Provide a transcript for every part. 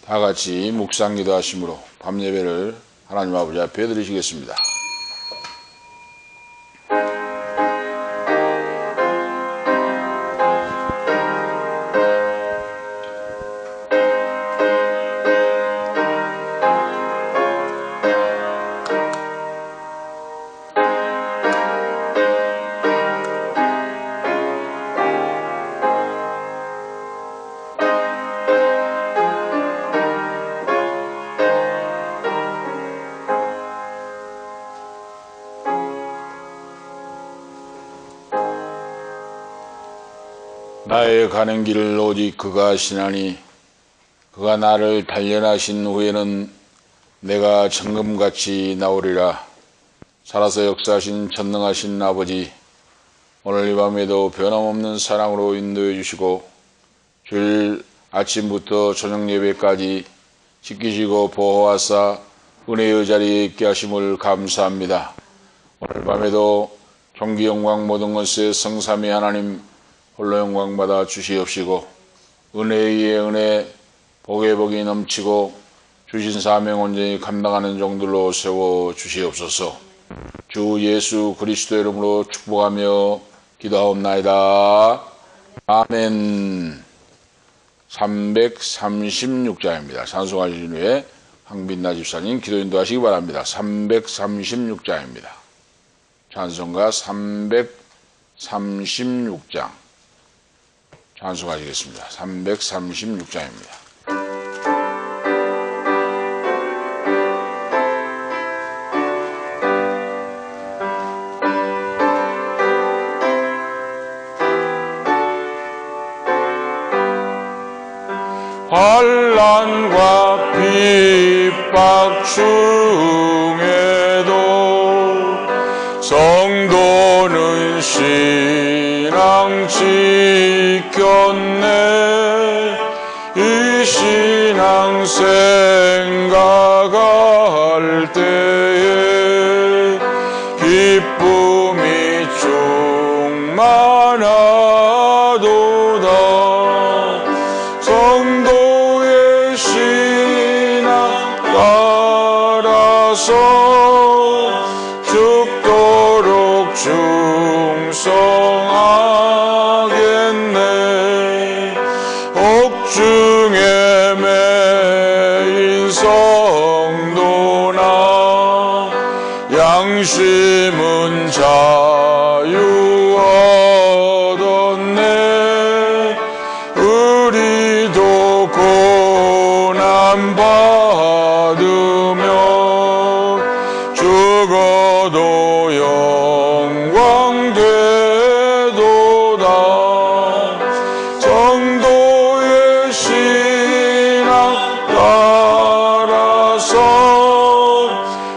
다 같이 묵상 기도하심으로 밤 예배를 하나님 아버지 앞에 드리시겠습니다. 나의 가는 길을 오직 그가 아시나니 그가 나를 단련하신 후에는 내가 정금같이 나오리라. 살아서 역사하신 전능하신 아버지, 오늘 이 밤에도 변함없는 사랑으로 인도해 주시고 주일 아침부터 저녁 예배까지 지키시고 보호하사 은혜의 자리에 있게 하심을 감사합니다. 오늘 밤에도 존귀 영광 모든 것에 성삼위 하나님 홀로 영광 받아 주시옵시고 은혜의 은혜 복의 복이 넘치고 주신 사명 온전히 감당하는 종들로 세워 주시옵소서. 주 예수 그리스도 이름으로 축복하며 기도하옵나이다. 아멘. 336장입니다. 찬송하신 후에 황빈나 집사님 기도 인도하시기 바랍니다. 336장입니다. 찬송가 336장 찬송하시겠습니다. 336장입니다. 환난과 핍박 중에도 성도는 신앙 지켰네. 이 신앙 생각할 때에 기쁨이 충만하도다. 성도의 신앙 따라서 죽도록 충성하겠네. 옥중에 매인 성도나 양심은 자유 얻었네. 우리도 고난 받으며 죽어도 영광 되도다. 성도의 신앙 따라서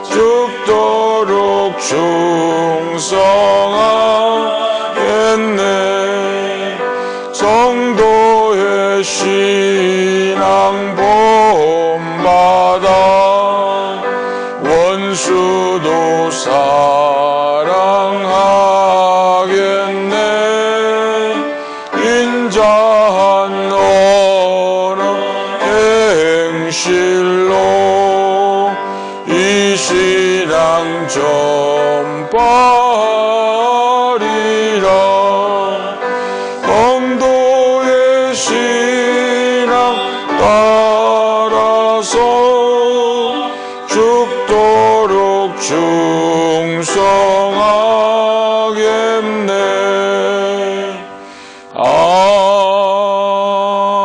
죽도록 충성하겠네. 성도의 신앙 본받아 원수도 사랑하겠네. 인자한 언어 행실로 이 신앙 전파하리라. 성도의 신앙 따라서 죽도록 충성하겠네.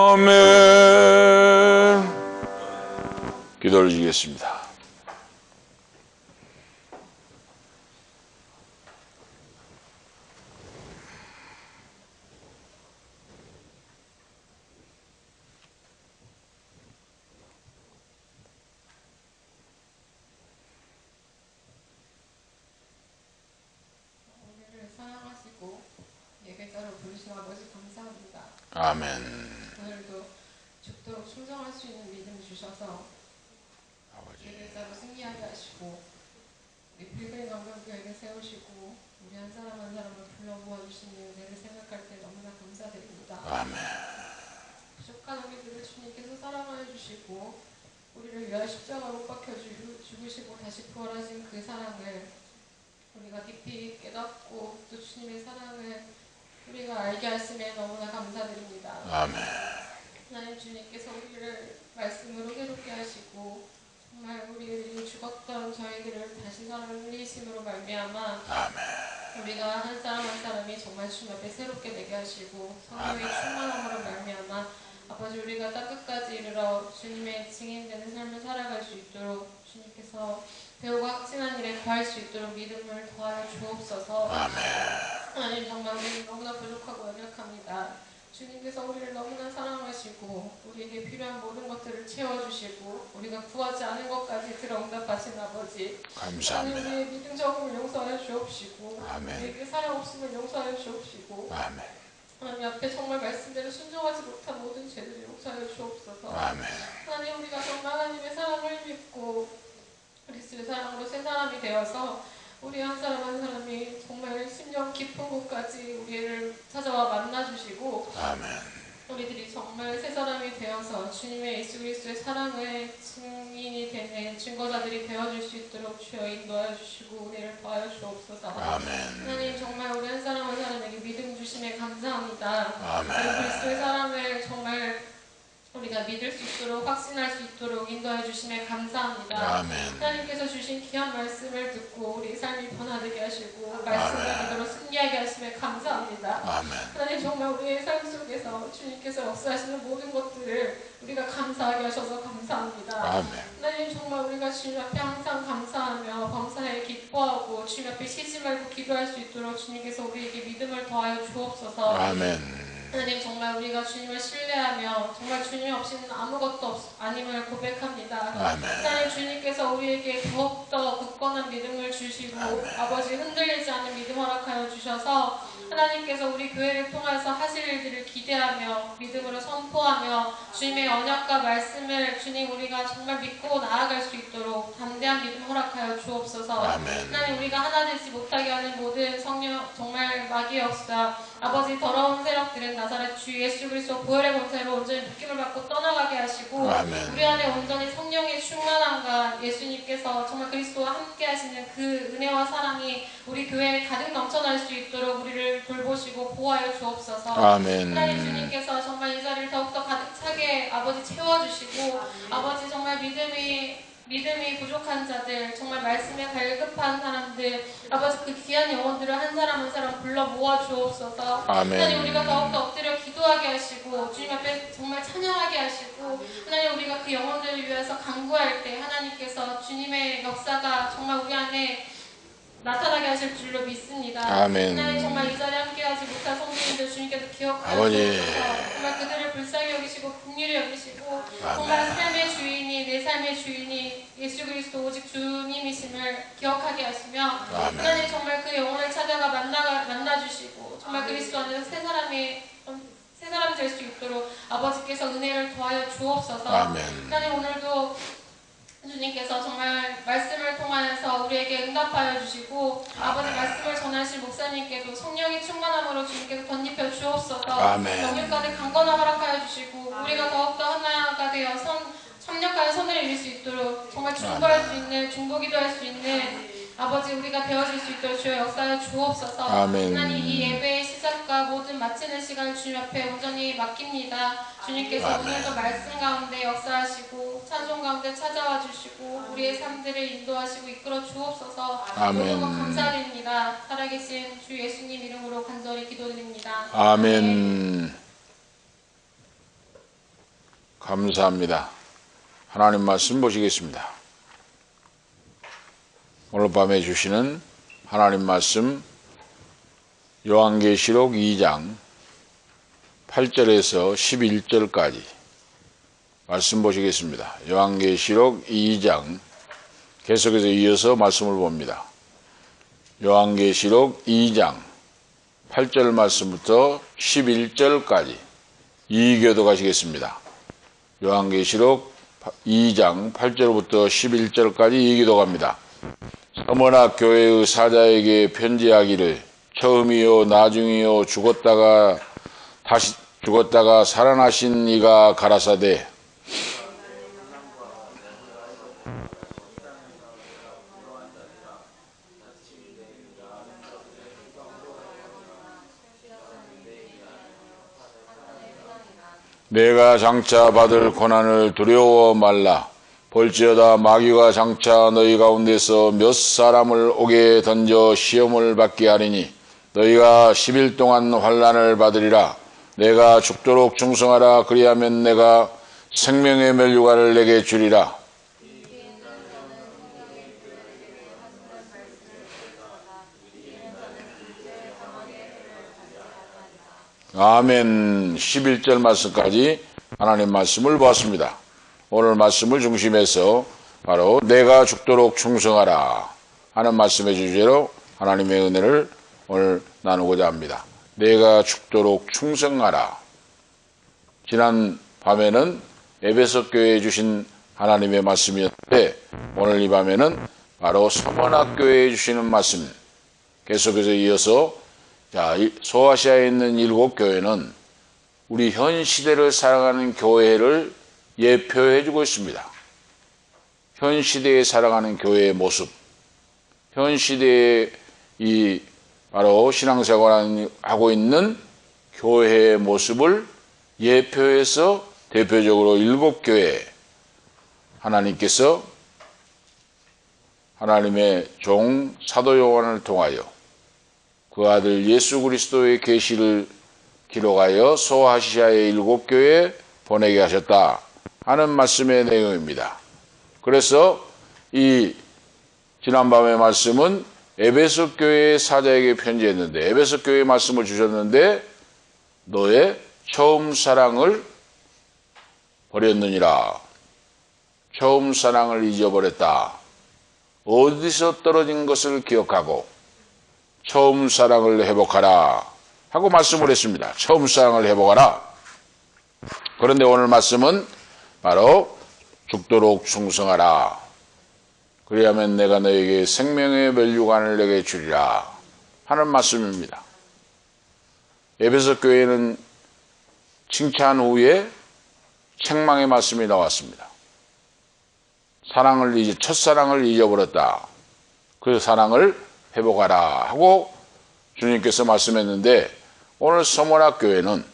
아멘. 기도를 드리겠습니다. 아멘. 오늘도 죽도록 충성할 수 있는 믿음 주셔서 예배자로 승리하게 하시고 우리 빌그림 관광교회를 세우시고 우리 한 사람 한 사람을 불러 모아주시는 은혜를 생각할 때 너무나 감사드립니다. 아멘. 부족한 우리들을 주님께서 사랑하여 주시고 주시고 우리를 위하여 십자가로 못 박혀 죽으시고 다시 부활하신 그 사랑을 우리가 깊이 깨닫고 또 주님의 사랑을 우리가 알게 하심에 너무나 감사드립니다. 아멘. 하나님 주님께서 우리를 말씀으로 새롭게 하시고 정말 우리들이 죽었던 저희들을 다시 살리심으로 말미암아 우리가 한 사람 한 사람이 정말 주님 앞에 새롭게 되게 하시고 성령의 충만함으로 말미암아 아버지 우리가 땅끝까지 이르러 주님의 증인되는 삶을 살아갈 수 있도록 주님께서 배우고 확신한 일에 더할 수 있도록 믿음을 더하여 주옵소서. 하나님 정말 우리는 너무나 부족하고 연약합니다. 주님께서 우리를 너무나 사랑하시고 우리에게 필요한 모든 것들을 채워주시고 우리가 구하지 않은 것까지 들어 응답하신 아버지 감사합니다. 우리의 믿음 적음을 용서하여 주옵시고 아멘. 우리에게 사랑 없음을 용서하여 주옵시고 아멘. 하나님 앞에 정말 말씀대로 순종하지 못한 모든 죄들을 용서하여 주옵소서. 아멘. 하나님 우리가 정말 하나님의 사랑을 믿고 그리스도의 사랑으로 새 사람이 되어서 우리 한 사람 한 사람이 정말 심령 깊은 곳까지 우리를 찾아와 만나주시고 우리들이 정말 새 사람이 되어서 주님의 예수 그리스도의 사랑의 증인이 되는 증거자들이 되어줄 수 있도록 주여 인도하여 주시고 우리를 도와여 주옵소서. 하나님 정말 우리 한 사람 한 사람에게 믿음 주심에 감사합니다. 우리 그리스도의 사랑을 정말 우리가 믿을 수 있도록 확신할 수 있도록 인도해 주심에 감사합니다. 하나님께서 주신 귀한 말씀을 듣고 우리 삶이 변화되게 하시고 말씀을 믿음으로 승리하게 하심에 감사합니다. 하나님 정말 우리의 삶 속에서 주님께서 역사하시는 모든 것들을 우리가 감사하게 하셔서 감사합니다. 하나님 정말 우리가 주님 앞에 항상 감사하며 범사에 기뻐하고 주님 앞에 쉬지 말고 기도할 수 있도록 주님께서 우리에게 믿음을 더하여 주옵소서. 하나님 정말 우리가 주님을 신뢰하며 정말 주님 없이는 아무것도 아님을 고백합니다. 하나님 주님께서 우리에게 더욱더 굳건한 믿음을 주시고 아버지 흔들리지 않는 믿음 허락하여 주셔서 하나님께서 우리 교회를 통해서 하실 일들을 기대하며 믿음으로 선포하며 주님의 언약과 말씀을 주님 우리가 정말 믿고 나아갈 수 있도록 담대한 믿음 허락하여 주옵소서. 하나님 우리가 하나 되지 못하게 하는 모든 성령 정말 마귀의 역사 아버지 더러운 세력들은 나사렛 주 예수 그리스도 보혈의 권세로 온전히 느낌을 받고 떠나가게 하시고 우리 안에 온전히 성령의 충만함과 예수님께서 정말 그리스도와 함께 하시는 그 은혜와 사랑이 우리 교회에 가득 넘쳐날 수 있도록 우리를 돌보시고 보호하여 주옵소서. 하나님 주님께서 정말 이 자리를 더욱더 가득 차게 아버지 채워주시고 아버지 정말 믿음이 부족한 자들 정말 말씀에 갈급한 사람들 아버지 그 귀한 영혼들을 한 사람 한 사람 불러 모아 주옵소서. 하나님 우리가 더욱더 엎드려 기도하게 하시고 주님 앞에 정말 찬양하게 하시고 하나님 우리가 그 영혼들을 위해서 간구할 때 하나님께서 주님의 역사가 정말 우리 안에 나타나게 하실 줄로 믿습니다. 하나님 정말 이 자리에 함께하지 못한 성도님들 주님께서 기억하여 주셔서 정말 그들을 불쌍히 여기시고 긍휼히 여기시고 정말 삶의 주인이 내 삶의 주인이 예수 그리스도 오직 주님이심을 기억하게 하시며 하나님 정말 그 영혼을 찾아가 만나주시고 정말 그리스도 안에서 새 사람이 될 수 있도록 아버지께서 은혜를 더하여 주옵소서. 하나님 오늘도 주님께서 정말 말씀을 통하여서 우리에게 응답하여 주시고 아버지 말씀을 전하신 목사님께도 성령의 충만함으로 주님께서 덧입혀 주옵소서. 영일까지 강건함 허락하여 주시고 우리가 더욱더 하나가 되어 참력하여 선을 이룰 수 있도록 정말 중보할 수 있는 중보기도할 수 있는 아버지 우리가 되어질 수 있도록 주여 역사하여 주옵소서. 하나님 이 예배의 시작과 모든 마치는 시간을 주님 앞에 온전히 맡깁니다. 주님께서 오늘도 말씀 가운데 역사하시고 찬송 가운데 찾아와 주시고 우리의 삶들을 인도하시고 이끌어 주옵소서. 모든 것 감사드립니다. 살아계신 주 예수님 이름으로 간절히 기도드립니다. 아멘. 감사합니다. 하나님 말씀 보시겠습니다. 오늘 밤에 주시는 하나님 말씀 요한계시록 2장 8절에서 11절까지 말씀 보시겠습니다. 요한계시록 2장 계속해서 이어서 말씀을 봅니다. 요한계시록 2장 8절 말씀부터 11절까지 이교도 가시겠습니다. 요한계시록 2장 8절부터 11절까지 이기도 갑니다. 서머나 교회의 사자에게 편지하기를 처음이요 나중이요 죽었다가 살아나신 이가 가라사대 내가 장차 받을 고난을 두려워 말라. 볼지어다 마귀가 장차 너희 가운데서 몇 사람을 옥에 던져 시험을 받게 하리니 너희가 10일 동안 환난을 받으리라. 내가 죽도록 충성하라. 그리하면 내가 생명의 멸류관을 내게 주리라. 아멘. 11절 말씀까지 하나님 말씀을 보았습니다. 오늘 말씀을 중심해서 바로 내가 죽도록 충성하라 하는 말씀의 주제로 하나님의 은혜를 오늘 나누고자 합니다. 내가 죽도록 충성하라. 지난 밤에는 에베소 교회에 주신 하나님의 말씀이었는데 오늘 이 밤에는 바로 서머나 교회에 주시는 말씀, 계속해서 이어서 소아시아에 있는 7교회는 우리 현 시대를 살아가는 교회를 예표해 주고 있습니다. 현 시대에 살아가는 교회의 모습, 현 시대에 이 바로 신앙생활을 하고 있는 교회의 모습을 예표해서 대표적으로 7교회 하나님께서 하나님의 종 사도 요한을 통하여 그 아들 예수 그리스도의 계시를 기록하여 소아시아의 7교회에 보내게 하셨다 하는 말씀의 내용입니다. 그래서 이 지난밤의 말씀은 에베소 교회의 사자에게 편지했는데 에베소 교회의 말씀을 주셨는데 너의 처음 사랑을 버렸느니라. 처음 사랑을 잊어버렸다. 어디서 떨어진 것을 기억하고 처음 사랑을 회복하라 하고 말씀을 했습니다. 처음 사랑을 회복하라. 그런데 오늘 말씀은 바로 죽도록 충성하라. 그리하면 내가 너에게 생명의 멸류관을 내게 주리라 하는 말씀입니다. 에베소 교회는 칭찬 후에 책망의 말씀이 나왔습니다. 첫사랑을 잊어버렸다. 그 사랑을 회복하라 하고 주님께서 말씀했는데 오늘 서머나 교회는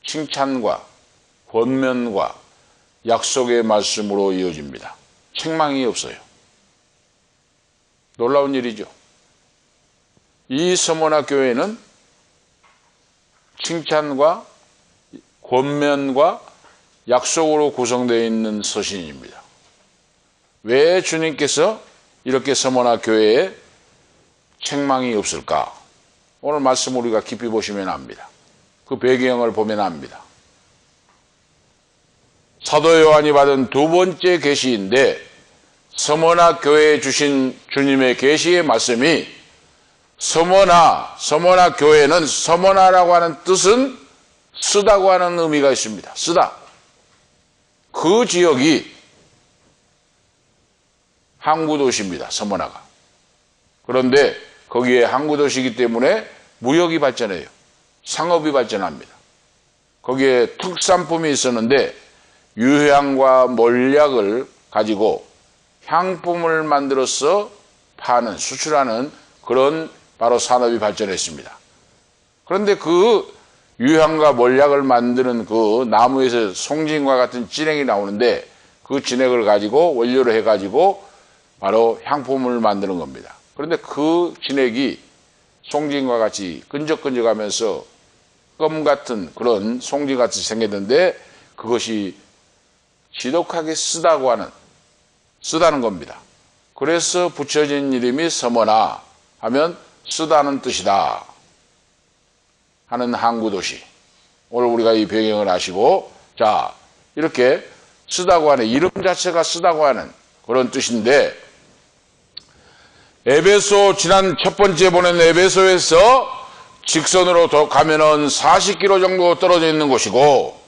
칭찬과 권면과 약속의 말씀으로 이어집니다. 책망이 없어요. 놀라운 일이죠. 이 서머나 교회는 칭찬과 권면과 약속으로 구성되어 있는 서신입니다. 왜 주님께서 이렇게 서머나 교회에 책망이 없을까? 오늘 말씀 우리가 깊이 보시면 압니다. 그 배경을 보면 압니다. 사도 요한이 받은 두 번째 계시인데 서머나 교회에 주신 주님의 계시의 말씀이 서머나 교회는 서머나라고 하는 뜻은 쓰다고 하는 의미가 있습니다. 쓰다. 그 지역이 항구도시입니다. 서머나가. 그런데 거기에 항구도시이기 때문에 무역이 발전해요. 상업이 발전합니다. 거기에 특산품이 있었는데 유향과 몰약을 가지고 향품을 만들어서 파는, 수출하는 그런 바로 산업이 발전했습니다. 그런데 그 유향과 몰약을 만드는 그 나무에서 송진과 같은 진액이 나오는데 그 진액을 가지고 원료로 해가지고 바로 향품을 만드는 겁니다. 그런데 그 진액이 송진과 같이 끈적끈적하면서 껌 같은 그런 송진같이 생겼는데 그것이 지독하게 쓰다는 겁니다. 그래서 붙여진 이름이 서머나 하면 쓰다는 뜻이다 하는 항구도시. 오늘 우리가 이 배경을 아시고 자 이렇게 쓰다고 하는 이름 자체가 쓰다고 하는 그런 뜻인데 에베소 지난 첫 번째 보낸 에베소에서 직선으로 가면은 40km 정도 떨어져 있는 곳이고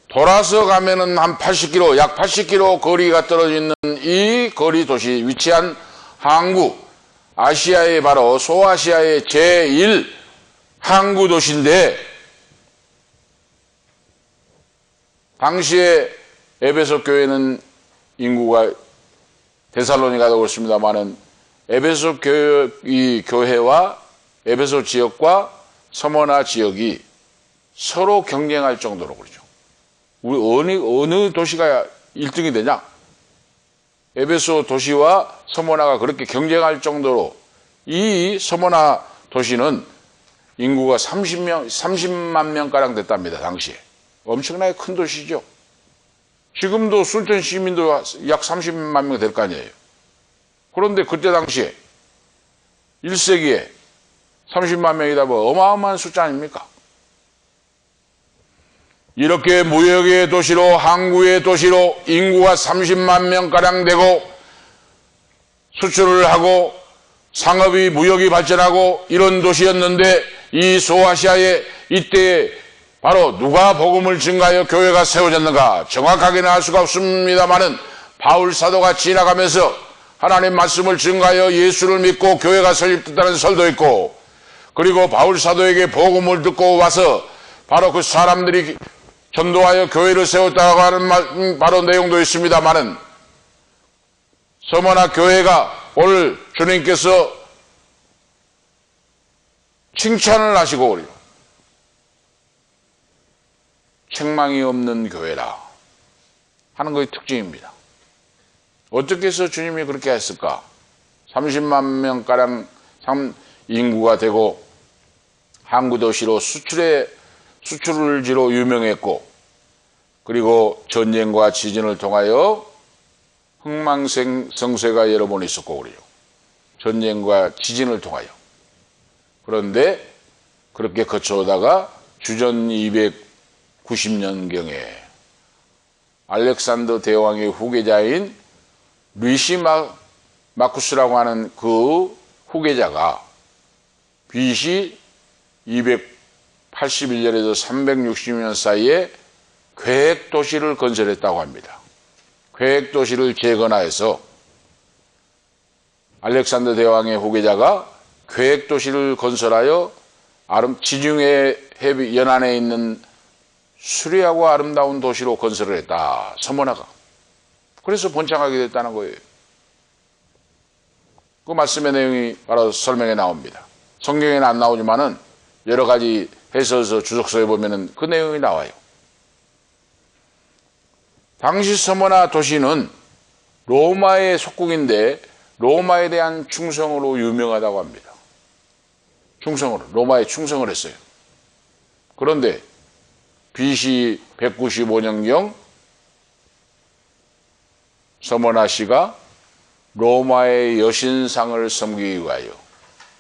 돌아서 가면은 한 80km, 약 80km 거리가 떨어져 있는 이 거리 도시 위치한 항구, 아시아의 바로 소아시아의 제1 항구 도시인데 당시에 에베소 교회는 인구가 데살로니가도 그렇습니다만은 에베소 교회와 에베소 지역과 서머나 지역이 서로 경쟁할 정도로 그러죠. 우리 어느 도시가 1등이 되냐? 에베소 도시와 서머나가 그렇게 경쟁할 정도로 이 서머나 도시는 인구가 30만 명가량 됐답니다. 당시에. 엄청나게 큰 도시죠. 지금도 순천 시민도 약 30만 명 될 거 아니에요. 그런데 그때 당시에 1세기에 30만 명이다 보면 어마어마한 숫자 아닙니까? 이렇게 무역의 도시로, 항구의 도시로 인구가 30만 명가량 되고 수출을 하고 상업이, 무역이 발전하고 이런 도시였는데 이 소아시아에 이때 바로 누가 복음을 증가하여 교회가 세워졌는가? 정확하게는 알 수가 없습니다만은 바울 사도가 지나가면서 하나님 말씀을 증가하여 예수를 믿고 교회가 설립됐다는 설도 있고, 그리고 바울 사도에게 복음을 듣고 와서 바로 그 사람들이 전도하여 교회를 세웠다고 하는 바로 내용도 있습니다만은, 서머나 교회가 오늘 주님께서 칭찬을 하시고 그래요. 책망이 없는 교회라 하는 것이 특징입니다. 어떻게 해서 주님이 그렇게 했을까? 30만 명가량 인구가 되고 항구도시로 수출지로 유명했고, 그리고 전쟁과 지진을 통하여 흥망성쇠가 여러 번 있었고 그래요. 전쟁과 지진을 통하여. 그런데 그렇게 거쳐오다가 주전 290년경에 알렉산더 대왕의 후계자인 루이시마쿠스라고 하는 그 후계자가 BC 281년에서 360년 사이에 계획도시를 건설했다고 합니다. 계획도시를 재건하여서 알렉산더 대왕의 후계자가 계획도시를 건설하여 지중해 해비 연안에 있는 수려하고 아름다운 도시로 건설을 했다. 서머나가. 그래서 번창하게 됐다는 거예요. 그 말씀의 내용이 바로 설명에 나옵니다. 성경에는 안 나오지만은 여러 가지 해설서, 주석서에 보면은 그 내용이 나와요. 당시 서머나 도시는 로마의 속국인데 로마에 대한 충성으로 유명하다고 합니다. 로마에 충성을 했어요. 그런데 BC 195년경 서머나시가 로마의 여신상을 섬기기 위하여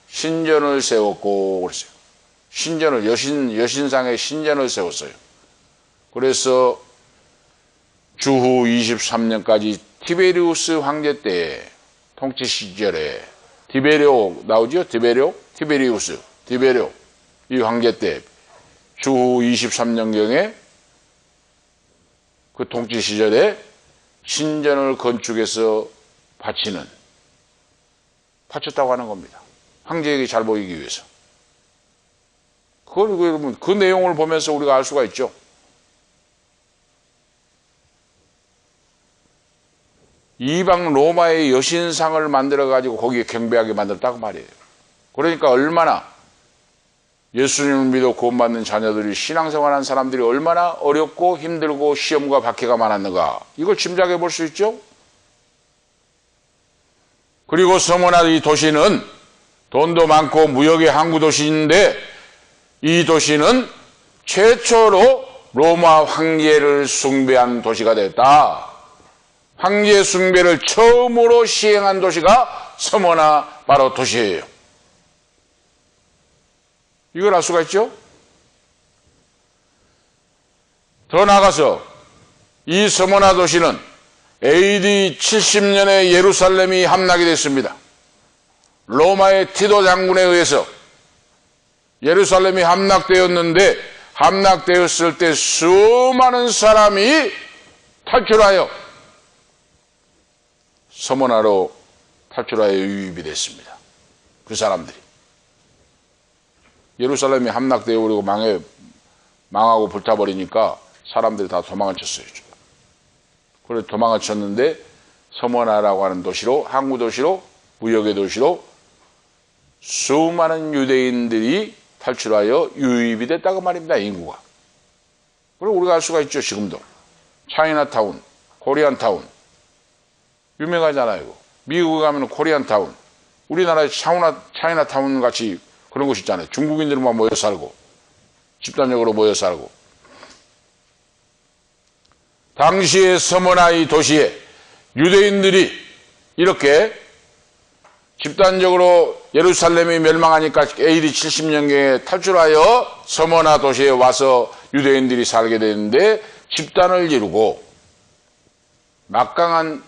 신전을 세웠고 그랬어요. 여신상의 신전을 세웠어요. 그래서 주후 23년까지 티베리우스 황제 때 통치 시절에 티베리오 나오죠? 티베리우스 이 황제 때 주후 23년경에 그 통치 시절에 신전을 건축해서 바쳤다고 하는 겁니다. 황제에게 잘 보이기 위해서. 그걸 여러분 그 내용을 보면서 우리가 알 수가 있죠. 이방 로마의 여신상을 만들어 가지고 거기에 경배하게 만들었다고 말이에요. 그러니까 얼마나 예수님을 믿어 구원받는 자녀들이, 신앙생활하는 사람들이 얼마나 어렵고 힘들고 시험과 박해가 많았는가, 이걸 짐작해 볼 수 있죠. 그리고 서머나 이 도시는 돈도 많고 무역의 항구 도시인데, 이 도시는 최초로 로마 황제를 숭배한 도시가 됐다. 황제 숭배를 처음으로 시행한 도시가 서머나 바로 도시예요. 이걸 알 수가 있죠? 더 나아가서 이 서머나 도시는 AD 70년에 예루살렘이 함락이 됐습니다. 로마의 티도 장군에 의해서 예루살렘이 함락되었는데, 함락되었을 때 수많은 사람이 탈출하여 서머나로 탈출하여 유입이 됐습니다. 그 사람들이. 예루살렘이 함락되어 버리고 망하고 불타버리니까 사람들이 다 도망을 쳤어요. 그래서 도망을 쳤는데 서머나라고 하는 도시로, 항구 도시로, 무역의 도시로 수많은 유대인들이 탈출하여 유입이 됐다고 말입니다. 인구가. 그리고 우리가 알 수가 있죠. 지금도 차이나타운, 코리안타운 유명하잖아요. 이거. 미국에 가면 코리안타운, 우리나라에 차이나타운 같이 그런 곳 있잖아요. 중국인들만 모여 살고 집단적으로 모여 살고. 당시의 서머나 이 도시에 유대인들이 이렇게 집단적으로 예루살렘이 멸망하니까 AD 70년경에 탈출하여 서머나 도시에 와서 유대인들이 살게 되는데 집단을 이루고 막강한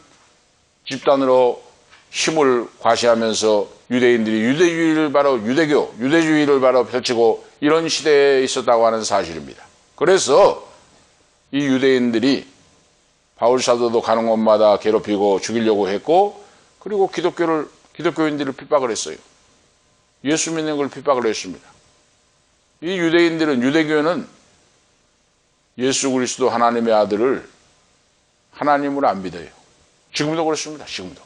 집단으로 힘을 과시하면서 유대인들이 유대주의를 바로 펼치고 이런 시대에 있었다고 하는 사실입니다. 그래서 이 유대인들이 바울 사도도 가는 곳마다 괴롭히고 죽이려고 했고, 그리고 기독교인들을 핍박을 했어요. 예수 믿는 걸 핍박을 했습니다. 이 유대교는 예수 그리스도 하나님의 아들을 하나님으로 안 믿어요. 지금도 그렇습니다. 지금도.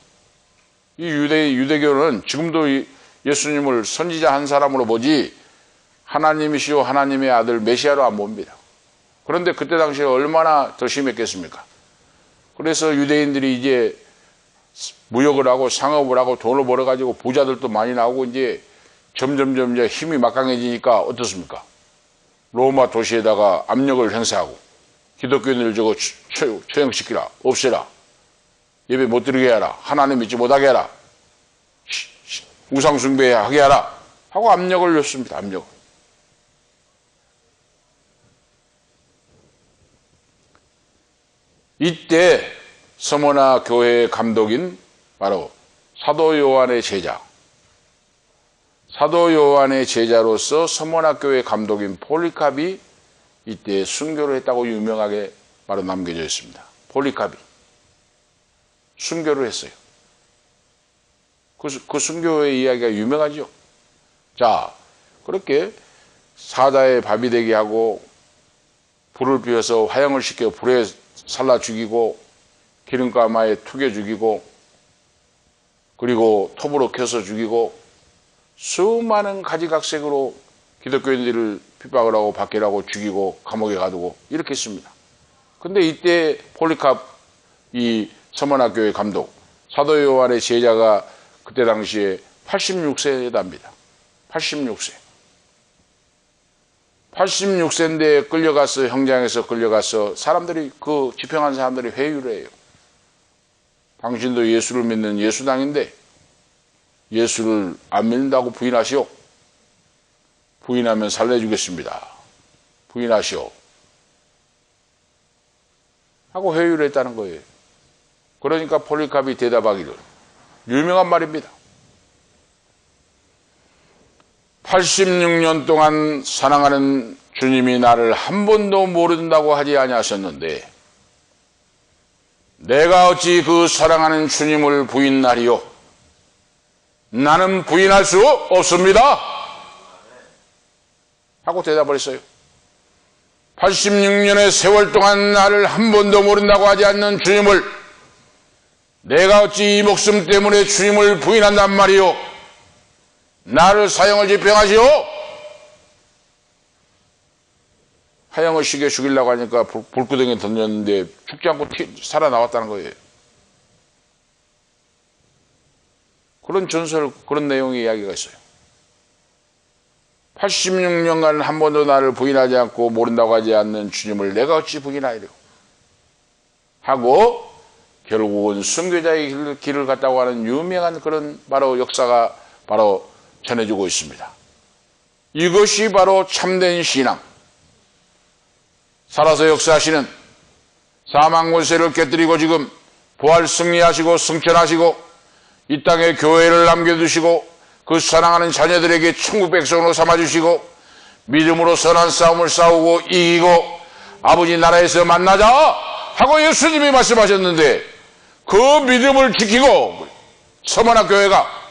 이 유대교는 지금도 예수님을 선지자 한 사람으로 보지 하나님이시오 하나님의 아들 메시아로 안 봅니다. 그런데 그때 당시에 얼마나 더 심했겠습니까? 그래서 유대인들이 이제 무역을 하고 상업을 하고 돈을 벌어가지고 부자들도 많이 나오고 이제 점점점 이제 힘이 막강해지니까 어떻습니까? 로마 도시에다가 압력을 행사하고 기독교인들을 저거 처형시키라, 없애라, 예배 못 드리게 하라, 하나님 믿지 못하게 하라, 우상 숭배하게 하라 하고 압력을 넣습니다. 압력. 이때 서머나 교회의 감독인 바로 사도 요한의 제자로서 서머나 교회 감독인 폴리캅이 이때 순교를 했다고 유명하게 바로 남겨져 있습니다. 폴리캅이 순교를 했어요. 그 순교의 이야기가 유명하죠. 자, 그렇게 사자의 밥이 되게 하고 불을 피워서 화형을 시켜 불에 살라 죽이고 기름가마에 투겨 죽이고 그리고 톱으로 켜서 죽이고 수많은 가지각색으로 기독교인들을 핍박을 하고 박해하고 죽이고 감옥에 가두고 이렇게 했습니다. 근데 이때 폴리캅 이 서머나 교회 감독 사도 요한의 제자가 그때 당시에 86세답니다. 86세인데 끌려가서 형장에서 끌려가서 사람들이 그 집행한 사람들이 회유를 해요. 당신도 예수를 믿는 예수당인데 예수를 안 믿는다고 부인하시오. 부인하면 살려주겠습니다. 부인하시오. 하고 회유를 했다는 거예요. 그러니까 폴리캅이 대답하기를 유명한 말입니다. 86년 동안 사랑하는 주님이 나를 한 번도 모른다고 하지 아니하셨는데 내가 어찌 그 사랑하는 주님을 부인하리요? 나는 부인할 수 없습니다. 하고 대답을 했어요. 86년의 세월 동안 나를 한 번도 모른다고 하지 않는 주님을 내가 어찌 이 목숨 때문에 주님을 부인한단 말이요? 나를 사형을 집행하시오? 하형을 시켜 죽이려고 하니까 불구덩이에 던졌는데 죽지 않고 살아나왔다는 거예요. 그런 전설, 그런 내용의 이야기가 있어요. 86년간 한 번도 나를 부인하지 않고 모른다고 하지 않는 주님을 내가 어찌 부인하리요? 하고 결국은 순교자의 길을 갔다고 하는 유명한 그런 바로 역사가 바로 전해지고 있습니다. 이것이 바로 참된 신앙. 살아서 역사하시는 사망 권세를 깨뜨리고 지금 부활 승리하시고 승천하시고 이 땅에 교회를 남겨두시고 그 사랑하는 자녀들에게 천국 백성으로 삼아주시고 믿음으로 선한 싸움을 싸우고 이기고 아버지 나라에서 만나자 하고 예수님이 말씀하셨는데 그 믿음을 지키고 서머나 교회가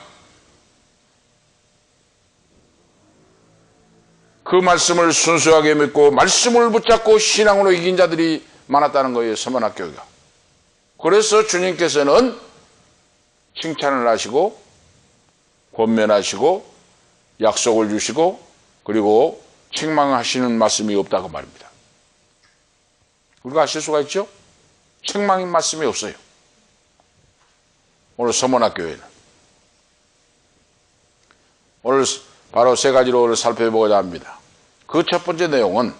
그 말씀을 순수하게 믿고 말씀을 붙잡고 신앙으로 이긴 자들이 많았다는 거예요. 서머나 교회가. 그래서 주님께서는 칭찬을 하시고 권면하시고 약속을 주시고 그리고 책망하시는 말씀이 없다고 말입니다. 우리가 아실 수가 있죠? 책망인 말씀이 없어요. 오늘 서문학교회는. 오늘 바로 세 가지로 오늘 살펴보고자 합니다. 그 첫 번째 내용은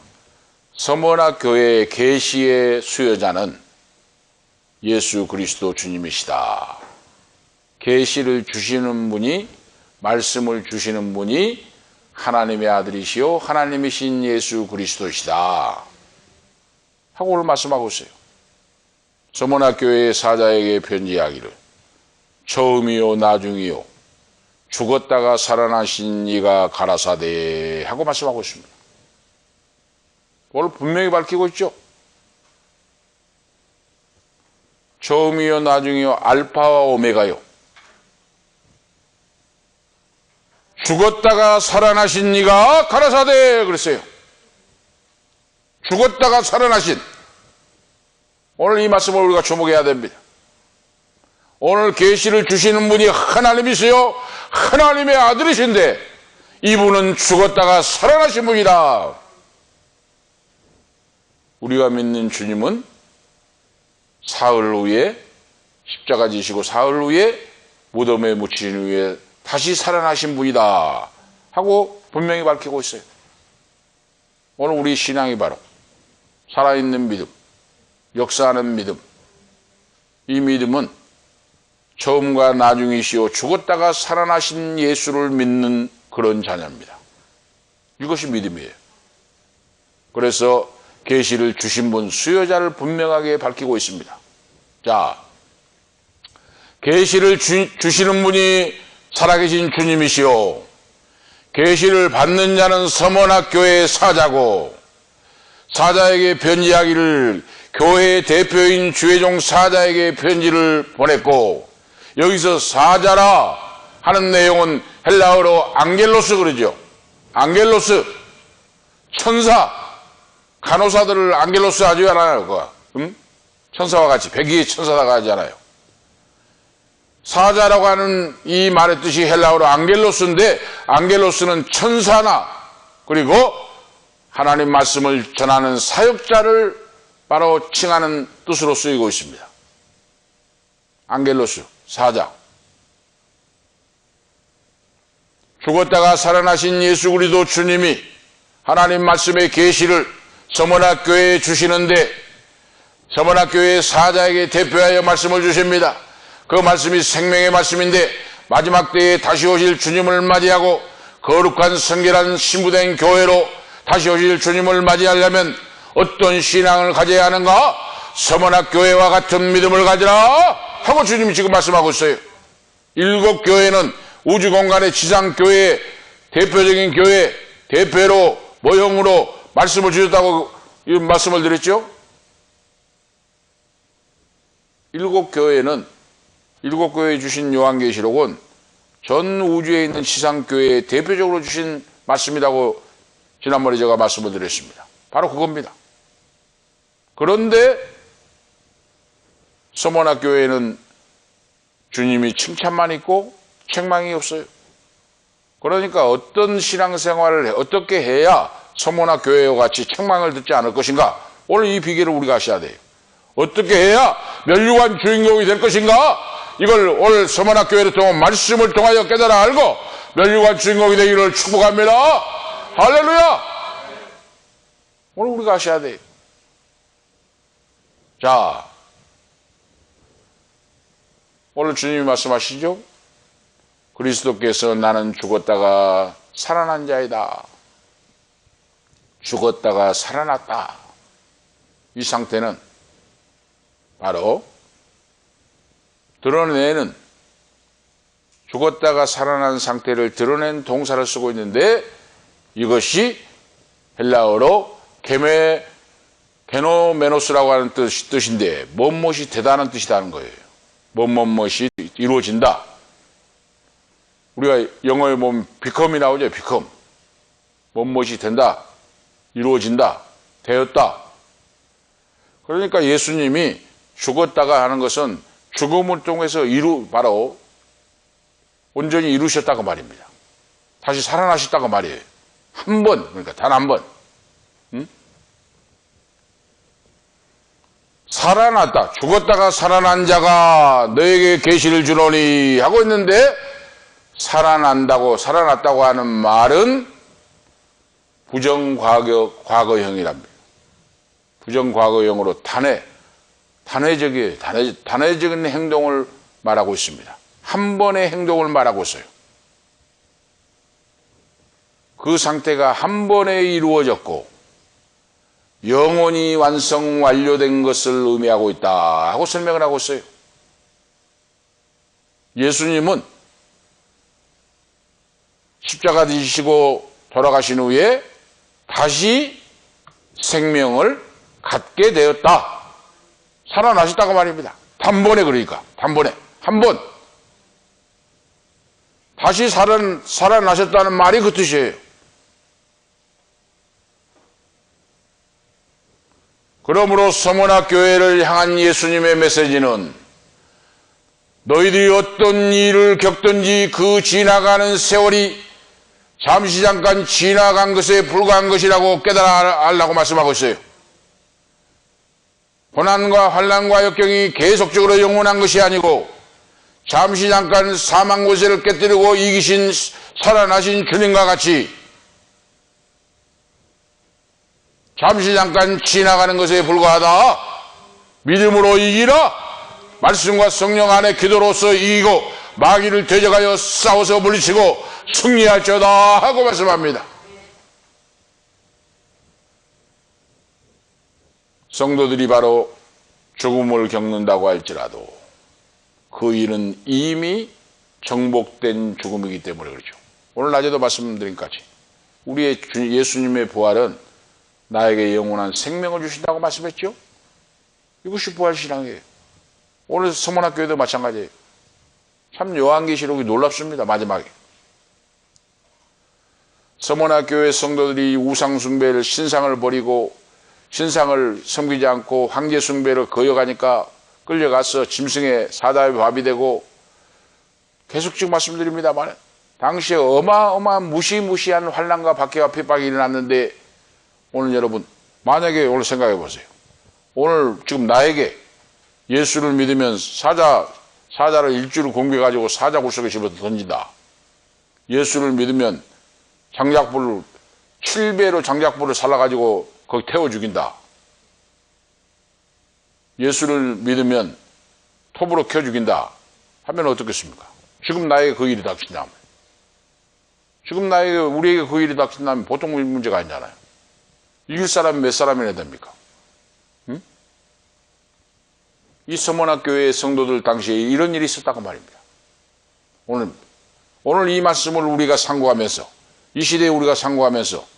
서문학교회의 계시의 수여자는 예수 그리스도 주님이시다. 계시를 주시는 분이, 말씀을 주시는 분이 하나님의 아들이시요 하나님이신 예수 그리스도시다 하고 오늘 말씀하고 있어요. 서문학교회의 사자에게 편지하기를 처음이요 나중이요 죽었다가 살아나신 이가 가라사대 하고 말씀하고 있습니다. 오늘 분명히 밝히고 있죠. 처음이요 나중이요 알파와 오메가요 죽었다가 살아나신 이가 가라사대 그랬어요. 죽었다가 살아나신, 오늘 이 말씀을 우리가 주목해야 됩니다. 오늘 계시를 주시는 분이 하나님이세요 하나님의 아들이신데 이분은 죽었다가 살아나신 분이다. 우리가 믿는 주님은 사흘 후에 십자가 지시고 사흘 후에 무덤에 묻힌 후에 다시 살아나신 분이다 하고 분명히 밝히고 있어요. 오늘 우리 신앙이 바로 살아있는 믿음, 역사하는 믿음, 이 믿음은 처음과 나중이시오 죽었다가 살아나신 예수를 믿는 그런 자녀입니다. 이것이 믿음이에요. 그래서 계시를 주신 분, 수여자를 분명하게 밝히고 있습니다. 자, 계시를 주시는 분이 살아계신 주님이시오. 계시를 받는 자는 서문학교의 사자고, 사자에게 편지하기를 교회의 대표인 주의종 사자에게 편지를 보냈고, 여기서 사자라 하는 내용은 헬라어로 앙겔로스 그러죠. 앙겔로스, 천사, 간호사들을 앙겔로스 하지 않아요. 그거. 천사와 같이, 백의의 천사라고 하지 않아요. 사자라고 하는 이 말의 뜻이 헬라어로 앙겔로스인데, 앙겔로스는 천사나 그리고 하나님 말씀을 전하는 사역자를 바로 칭하는 뜻으로 쓰이고 있습니다. 앙겔로스, 사자. 죽었다가 살아나신 예수 그리스도 주님이 하나님 말씀의 계시를 서문학교회에 주시는데, 서문학교회 사자에게 대표하여 말씀을 주십니다. 그 말씀이 생명의 말씀인데, 마지막 때에 다시 오실 주님을 맞이하고 거룩한 성결한 신부된 교회로 다시 오실 주님을 맞이하려면 어떤 신앙을 가져야 하는가? 서문학교회와 같은 믿음을 가지라 하고 주님이 지금 말씀하고 있어요. 7교회는 우주공간의 지상교회의 대표적인 교회, 대표로 모형으로 말씀을 주셨다고 이 말씀을 드렸죠. 7교회는 7교회에 주신 요한계시록은 전 우주에 있는 지상교회에 대표적으로 주신 말씀이라고 지난번에 제가 말씀을 드렸습니다. 바로 그겁니다. 그런데 서문학교회는 주님이 칭찬만 있고 책망이 없어요. 그러니까 어떤 신앙생활을 어떻게 해야 서문학교회와 같이 책망을 듣지 않을 것인가? 오늘 이 비결을 우리가 아셔야 돼요. 어떻게 해야 멸류관 주인공이 될 것인가? 이걸 오늘 서문학교회를 통한 말씀을 통하여 깨달아 알고 멸류관 주인공이 되기를 축복합니다. 할렐루야! 오늘 우리가 아셔야 돼요. 자, 오늘 주님이 말씀하시죠? 그리스도께서 나는 죽었다가 살아난 자이다. 죽었다가 살아났다. 이 상태는 바로 드러내는, 죽었다가 살아난 상태를 드러낸 동사를 쓰고 있는데, 이것이 헬라어로 게노메노스라고 하는 뜻인데, 무엇이 대단한 뜻이라는 거예요. 무엇이 이루어진다. 우리가 영어에 보면 become이 나오죠. become. 무엇이 된다, 이루어진다, 되었다. 그러니까 예수님이 죽었다가 하는 것은 죽음을 통해서 바로 온전히 이루셨다고 말입니다. 다시 살아나셨다고 말이에요. 한 번, 그러니까 단 한 번. 살아났다. 죽었다가 살아난 자가 너에게 계시를 주노니 하고 있는데 살아났다고 하는 말은 부정과거형이랍니다. 부정과거형으로 단회적인 행동을 말하고 있습니다. 한 번의 행동을 말하고 있어요. 그 상태가 한 번에 이루어졌고 영원히 완료된 것을 의미하고 있다 하고 설명을 하고 있어요. 예수님은 십자가 지시고 돌아가신 후에 다시 생명을 갖게 되었다. 살아나셨다고 말입니다. 단번에, 그러니까 단번에 한 번 다시 살아나셨다는 말이 그 뜻이에요. 그러므로 서머나 교회를 향한 예수님의 메시지는 너희들이 어떤 일을 겪든지 그 지나가는 세월이 잠시 잠깐 지나간 것에 불과한 것이라고 깨달아 알라고 말씀하고 있어요. 고난과 환난과 역경이 계속적으로 영원한 것이 아니고 잠시 잠깐 사망 권세를 깨뜨리고 이기신 살아나신 주님과 같이 잠시 잠깐 지나가는 것에 불과하다. 믿음으로 이기라. 말씀과 성령 안에 기도로서 이기고 마귀를 대적하여 싸워서 물리치고 승리할지어다 하고 말씀합니다. 성도들이 바로 죽음을 겪는다고 할지라도 그 일은 이미 정복된 죽음이기 때문에 그렇죠. 오늘 낮에도 말씀드린 것같이 우리의 예수님의 부활은 나에게 영원한 생명을 주신다고 말씀했죠. 이것이 부활신앙이에요. 오늘 서문학교에도 마찬가지예요. 참 요한계시록이 놀랍습니다. 마지막에 서문학교의 성도들이 우상숭배를 신상을 버리고 신상을 섬기지 않고 황제숭배를 거역하니까 끌려가서 짐승의 사다의 밥이 되고 계속 지금 말씀드립니다만 당시에 어마어마한 무시무시한 환난과 박해와 핍박이 일어났는데 오늘 여러분 만약에 오늘 생각해 보세요. 오늘 지금 나에게 예수를 믿으면 사자를 일주를 공개가지고 사자 굴속에 집어 던진다. 예수를 믿으면 장작불을 7배로 장작불을 살라가지고 거기 태워 죽인다. 예수를 믿으면 톱으로 켜 죽인다 하면 어떻겠습니까? 지금 나에게 그 일이 닥친다면, 지금 우리에게 그 일이 닥친다면 보통 문제가 아니잖아요. 이길 사람이 몇 사람이나 됩니까? 응? 이 서문학교의 성도들 당시에 이런 일이 있었다고 말입니다. 오늘 이 말씀을 우리가 상고하면서, 이 시대에 우리가 상고하면서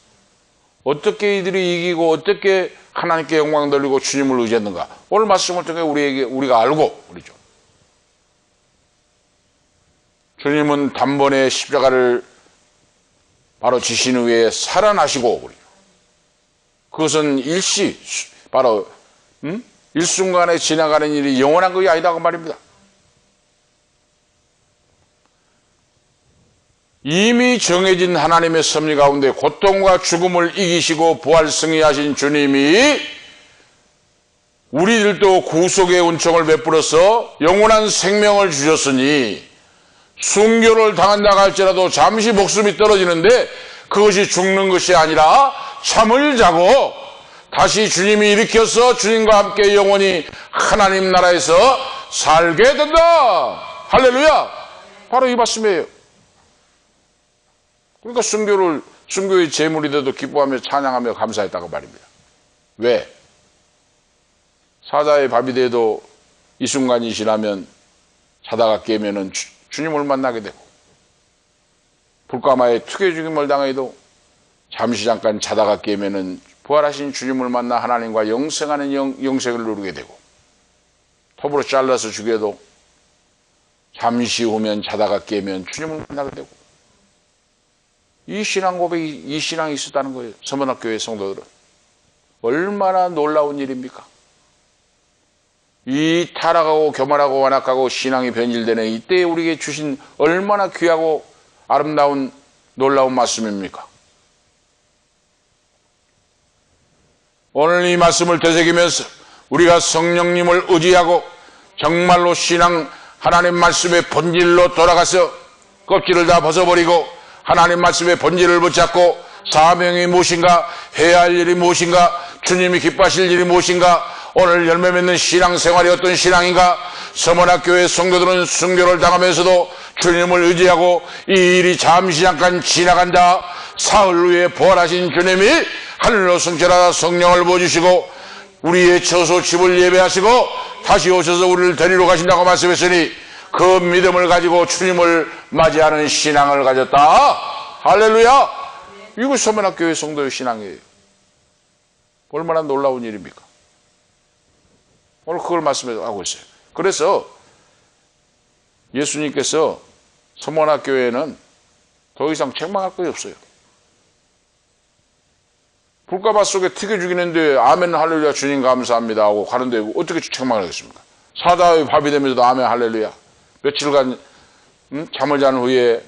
어떻게 이들이 이기고 어떻게 하나님께 영광 돌리고 주님을 의지했는가? 오늘 말씀을 통해 우리가 알고 그러죠. 주님은 단번에 십자가를 바로 지신 후에 살아나시고 그러죠. 그것은 바로 일순간에 지나가는 일이 영원한 것이 아니다고 말입니다. 이미 정해진 하나님의 섭리 가운데 고통과 죽음을 이기시고 부활 승리하신 주님이 우리들도 구속의 은총을 베풀어서 영원한 생명을 주셨으니 순교를 당한다고 할지라도 잠시 목숨이 떨어지는데 그것이 죽는 것이 아니라 잠을 자고 다시 주님이 일으켜서 주님과 함께 영원히 하나님 나라에서 살게 된다. 할렐루야. 바로 이 말씀이에요. 그러니까 순교의 제물이 돼도 기뻐하며 찬양하며 감사했다고 말입니다. 왜? 사자의 밥이 돼도 이 순간이 지나면 자다가 깨면은 주님을 만나게 되고, 불가마에 투개 죽임을 당해도 잠시 잠깐 자다가 깨면은 부활하신 주님을 만나 하나님과 영생하는 영생을 누리게 되고, 톱으로 잘라서 죽여도 잠시 후면 자다가 깨면 주님을 만나게 되고, 이 신앙 고백이, 이 신앙이 있었다는 거예요. 서문학교의 성도들은. 얼마나 놀라운 일입니까? 이 타락하고 교만하고 완악하고 신앙이 변질되는 이때에 우리에게 주신 얼마나 귀하고 아름다운 놀라운 말씀입니까? 오늘 이 말씀을 되새기면서 우리가 성령님을 의지하고 정말로 신앙 하나님 말씀의 본질로 돌아가서 껍질을 다 벗어버리고 하나님 말씀의 본질을 붙잡고 사명이 무엇인가, 해야 할 일이 무엇인가, 주님이 기뻐하실 일이 무엇인가, 오늘 열매 맺는 신앙생활이 어떤 신앙인가. 서문학교의 성도들은 순교를 당하면서도 주님을 의지하고 이 일이 잠시 잠깐 지나간다. 사흘 후에 부활하신 주님이 하늘로 승천하다 성령을 부어주시고 우리의 처소 집을 예배하시고 다시 오셔서 우리를 데리러 가신다고 말씀했으니 그 믿음을 가지고 주님을 맞이하는 신앙을 가졌다. 할렐루야. 이거 서문학교의 성도의 신앙이에요. 얼마나 놀라운 일입니까? 오늘 그걸 말씀하고 있어요. 그래서 예수님께서 서문학교에는 더 이상 책망할 것이 없어요. 불가마 속에 튀겨 죽이는데 아멘 할렐루야 주님 감사합니다 하고 가는데 어떻게 책망을 하겠습니까? 사자의 밥이 되면서도 아멘 할렐루야. 며칠간 잠을 잔 후에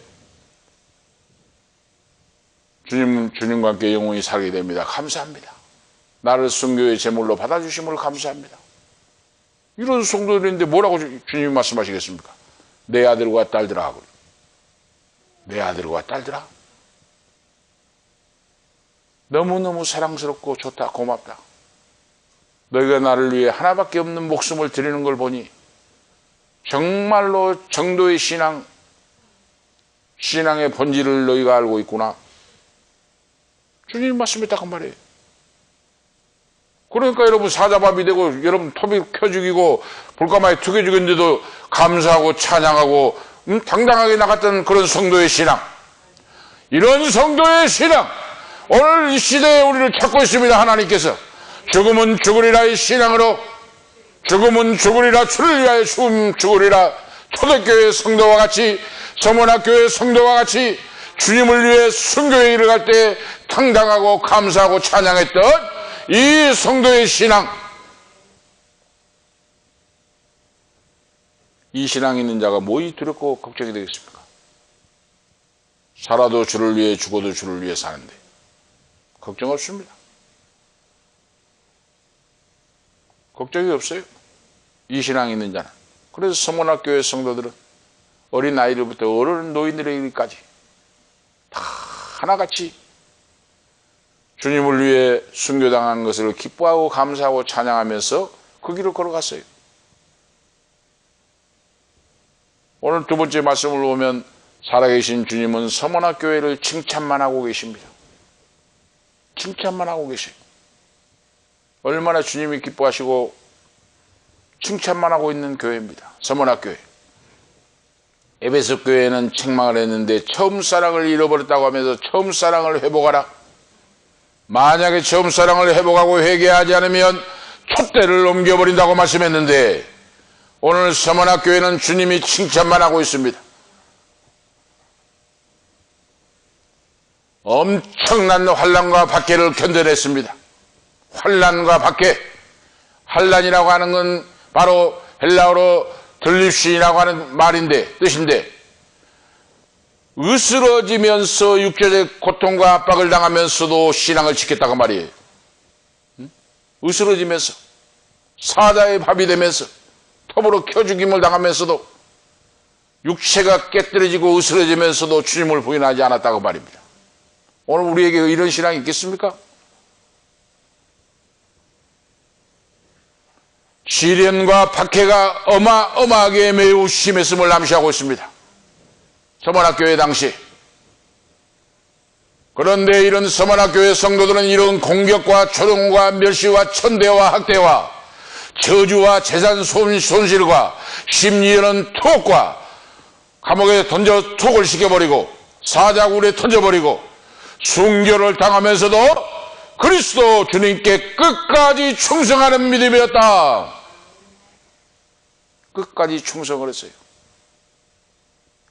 주님과 함께 영원히 살게 됩니다. 감사합니다. 나를 순교의 제물로 받아주심을 감사합니다. 이런 성도들인데 뭐라고 주님이 말씀하시겠습니까? 내 아들과 딸들아 하고. 내 아들과 딸들아. 너무너무 사랑스럽고 좋다, 고맙다. 너희가 나를 위해 하나밖에 없는 목숨을 드리는 걸 보니 정말로 정도의 신앙의 본질을 너희가 알고 있구나. 주님이 말씀했다고 말이에요. 그러니까 여러분 사자밥이 되고 여러분 톱이 켜 죽이고 불가마에 튀겨 죽였는데도 감사하고 찬양하고 당당하게 나갔던 그런 성도의 신앙. 이런 성도의 신앙 오늘 이 시대에 우리를 찾고 있습니다. 하나님께서 죽음은 죽으리라의 신앙으로 죽음은 죽으리라 주를 위하여 죽으리라 초대교회 성도와 같이 서문학교의 성도와 같이 주님을 위해 순교에 이르갈 때 당당하고 감사하고 찬양했던 이 성도의 신앙, 이 신앙 있는 자가 뭐이 두렵고 걱정이 되겠습니까? 살아도 주를 위해 죽어도 주를 위해 사는데 걱정 없습니다. 걱정이 없어요. 이 신앙 있는 자는. 그래서 서문학교의 성도들은 어린 아이들부터 어른 노인들에게까지 다 하나같이 주님을 위해 순교당한 것을 기뻐하고 감사하고 찬양하면서 그 길을 걸어갔어요. 오늘 두 번째 말씀을 보면 살아계신 주님은 서문학교회를 칭찬만 하고 계십니다. 칭찬만 하고 계셔요. 얼마나 주님이 기뻐하시고 칭찬만 하고 있는 교회입니다. 서문학교회. 에베소 교회는 책망을 했는데 처음 사랑을 잃어버렸다고 하면서 처음 사랑을 회복하라. 만약에 처음 사랑을 회복하고 회개하지 않으면 촛대를 옮겨버린다고 말씀했는데 오늘 서문학교회는 주님이 칭찬만 하고 있습니다. 엄청난 환난과 박해를 견뎌냈습니다. 환난과 박해. 환난이라고 하는 건 바로 헬라어로 들립신이라고 하는 뜻인데 으스러지면서 육체적 고통과 압박을 당하면서도 신앙을 지켰다고 말이에요. 으스러지면서 사자의 밥이 되면서 톱으로 켜죽임을 당하면서도 육체가 깨뜨려지고 으스러지면서도 주님을 부인하지 않았다고 말입니다. 오늘 우리에게 이런 신앙이 있겠습니까? 시련과 박해가 어마어마하게 매우 심했음을 암시하고 있습니다. 서문학교회 당시. 그런데 이런 서문학교회 성도들은 이런 공격과 조롱과 멸시와 천대와 학대와 저주와 재산 손실과 심리에는 투옥과 감옥에 던져 투옥을 시켜버리고 사자굴에 던져버리고 순교를 당하면서도 그리스도 주님께 끝까지 충성하는 믿음이었다. 끝까지 충성을 했어요.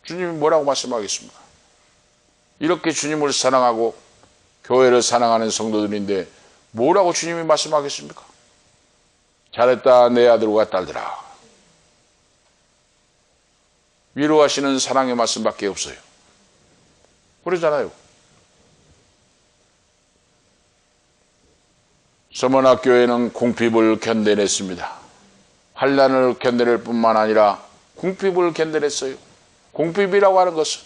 주님이 뭐라고 말씀하겠습니까? 이렇게 주님을 사랑하고 교회를 사랑하는 성도들인데 뭐라고 주님이 말씀하겠습니까? 잘했다 내 아들과 딸들아. 위로하시는 사랑의 말씀밖에 없어요. 그러잖아요. 서문학교회는 궁핍을 견뎌냈습니다. 환난을 견뎌낼 뿐만 아니라 궁핍을 견뎌냈어요. 궁핍이라고 하는 것은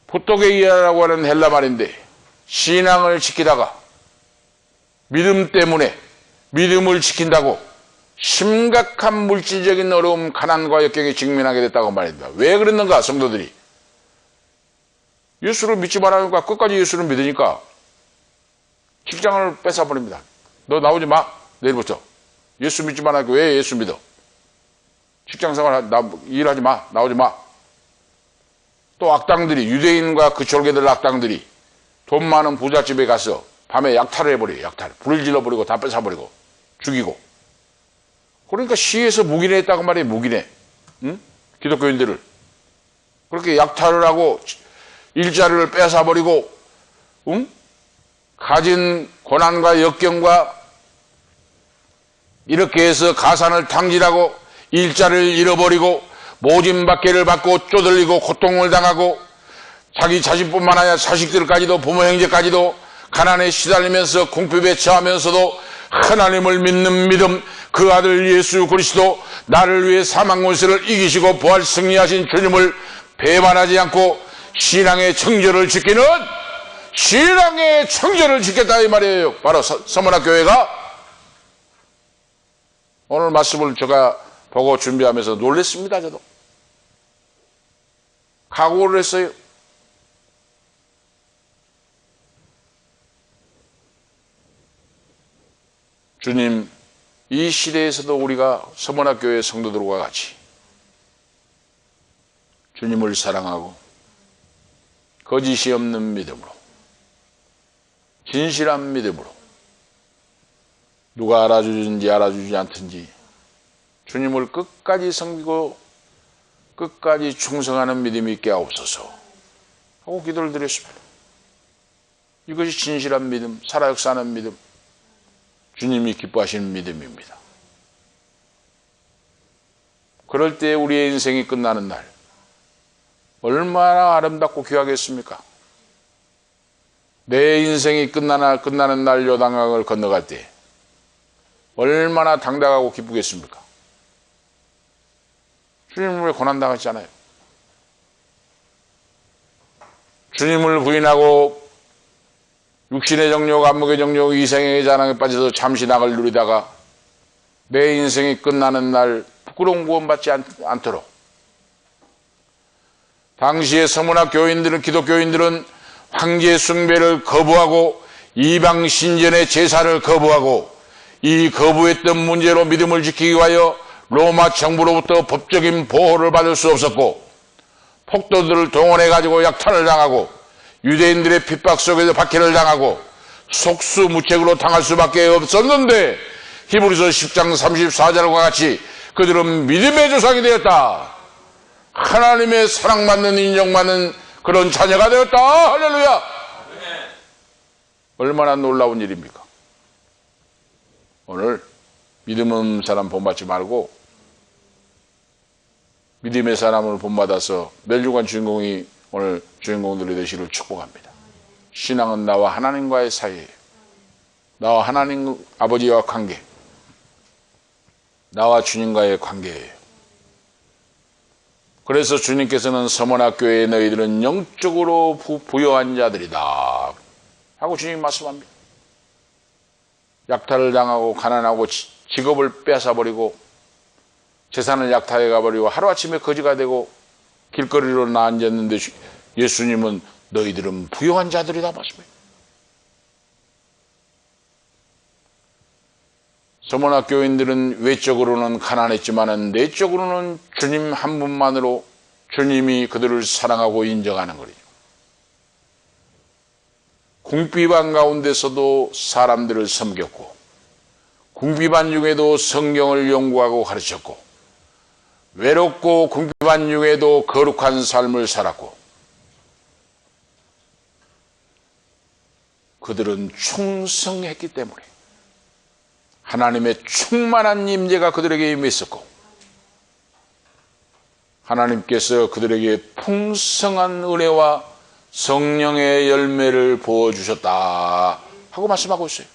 포토게이아라고 하는 헬라 말인데, 신앙을 지키다가 믿음 때문에 믿음을 지킨다고 심각한 물질적인 어려움, 가난과 역경에 직면하게 됐다고 말입니다. 왜 그랬는가? 성도들이 예수를 믿지 말라니까 끝까지 예수를 믿으니까 직장을 뺏어버립니다. 너 나오지 마. 내일부터 예수 믿지 말라니까 왜 예수 믿어? 직장생활 일하지 마. 나오지 마. 또 악당들이, 유대인과 그 졸개들 악당들이 돈 많은 부잣집에 가서 밤에 약탈을 해버려요. 약탈. 불을 질러버리고 다 뺏어버리고 죽이고. 그러니까 시에서 묵인했다고 말이에요. 묵인해. 응? 기독교인들을. 그렇게 약탈을 하고 일자리를 뺏어버리고, 응? 가진 고난과 역경과 이렇게 해서 가산을 탕진하고 일자리를 잃어버리고 모진박해를 받고 쪼들리고 고통을 당하고 자기 자신뿐만 아니라 자식들까지도 부모 형제까지도 가난에 시달리면서 궁핍에 처하면서도 하나님을 믿는 믿음, 그 아들 예수 그리스도, 나를 위해 사망 권세를 이기시고 부활 승리하신 주님을 배반하지 않고 신앙의 청절을 지키는, 신앙의 청절을 지켰다 이 말이에요. 바로 서문학교회가. 오늘 말씀을 제가 보고 준비하면서 놀랐습니다. 저도 각오를 했어요. 주님, 이 시대에서도 우리가 서문학교회 성도들과 같이 주님을 사랑하고 거짓이 없는 믿음으로, 진실한 믿음으로, 누가 알아주든지 알아주지 않든지 주님을 끝까지 섬기고 끝까지 충성하는 믿음이 있게 하옵소서 하고 기도를 드렸습니다. 이것이 진실한 믿음, 살아 역사하는 믿음, 주님이 기뻐하시는 믿음입니다. 그럴 때 우리의 인생이 끝나는 날 얼마나 아름답고 귀하겠습니까? 내 인생이 끝나는 날 요단강을 건너갈 때 얼마나 당당하고 기쁘겠습니까? 주님을 왜 고난당했잖아요. 주님을 부인하고 육신의 정욕, 안목의 정욕, 이생의 자랑에 빠져서 잠시 낙을 누리다가 내 인생이 끝나는 날 부끄러운 구원받지 않도록, 당시의 서문학 교인들은, 기독교인들은 황제 숭배를 거부하고 이방 신전의 제사를 거부하고 이 거부했던 문제로 믿음을 지키기 위하여 로마 정부로부터 법적인 보호를 받을 수 없었고, 폭도들을 동원해가지고 약탈을 당하고 유대인들의 핍박 속에서 박해를 당하고 속수무책으로 당할 수밖에 없었는데, 히브리서 10장 34절과 같이 그들은 믿음의 조상이 되었다. 하나님의 사랑받는, 인정받는 그런 자녀가 되었다. 할렐루야. 얼마나 놀라운 일입니까? 오늘 믿음 없는 사람 본받지 말고 믿음의 사람을 본받아서 멸류관 주인공이 오늘 주인공들이 되시기를 축복합니다. 신앙은 나와 하나님과의 사이예요. 나와 하나님 아버지와 관계, 나와 주님과의 관계예요. 그래서 주님께서는 서문학교에 너희들은 영적으로 부요한 자들이다 하고 주님이 말씀합니다. 약탈을 당하고 가난하고 직업을 빼앗아버리고 재산을 약탈해 가버리고 하루아침에 거지가 되고 길거리로 나앉았는데 예수님은 너희들은 부요한 자들이다 말씀해요. 서문학 교인들은 외적으로는 가난했지만 내적으로는 주님 한 분만으로 주님이 그들을 사랑하고 인정하는 거죠. 궁핍한 가운데서도 사람들을 섬겼고, 궁핍한 중에도 성경을 연구하고 가르쳤고, 외롭고 궁핍한 중에도 거룩한 삶을 살았고, 그들은 충성했기 때문에 하나님의 충만한 임재가 그들에게 임했었고, 하나님께서 그들에게 풍성한 은혜와 성령의 열매를 부어주셨다 하고 말씀하고 있어요.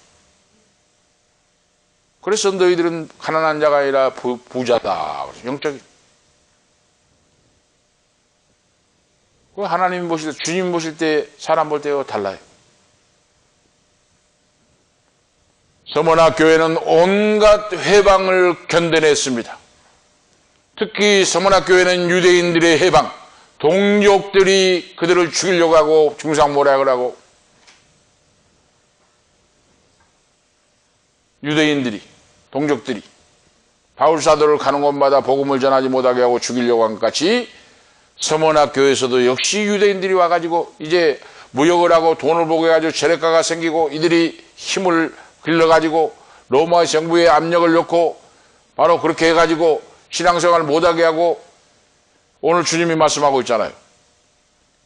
그래서 너희들은 가난한 자가 아니라 부자다. 영적인. 하나님 보실 때, 주님 보실 때, 사람 볼 때와 달라요. 서머나 교회는 온갖 회방을 견뎌냈습니다. 특히 서머나 교회는 유대인들의 해방, 동족들이 그들을 죽이려고 하고 중상모략을 하고 유대인들이, 동족들이 바울 사도를 가는 곳마다 복음을 전하지 못하게 하고 죽이려고 한 것 같이 서머나 교회에서도 역시 유대인들이 와가지고 이제 무역을 하고 돈을 보게 해가지고 재래가가 생기고 이들이 힘을 길러가지고 로마 정부에 압력을 넣고 바로 그렇게 해가지고 신앙생활을 못하게 하고 오늘 주님이 말씀하고 있잖아요.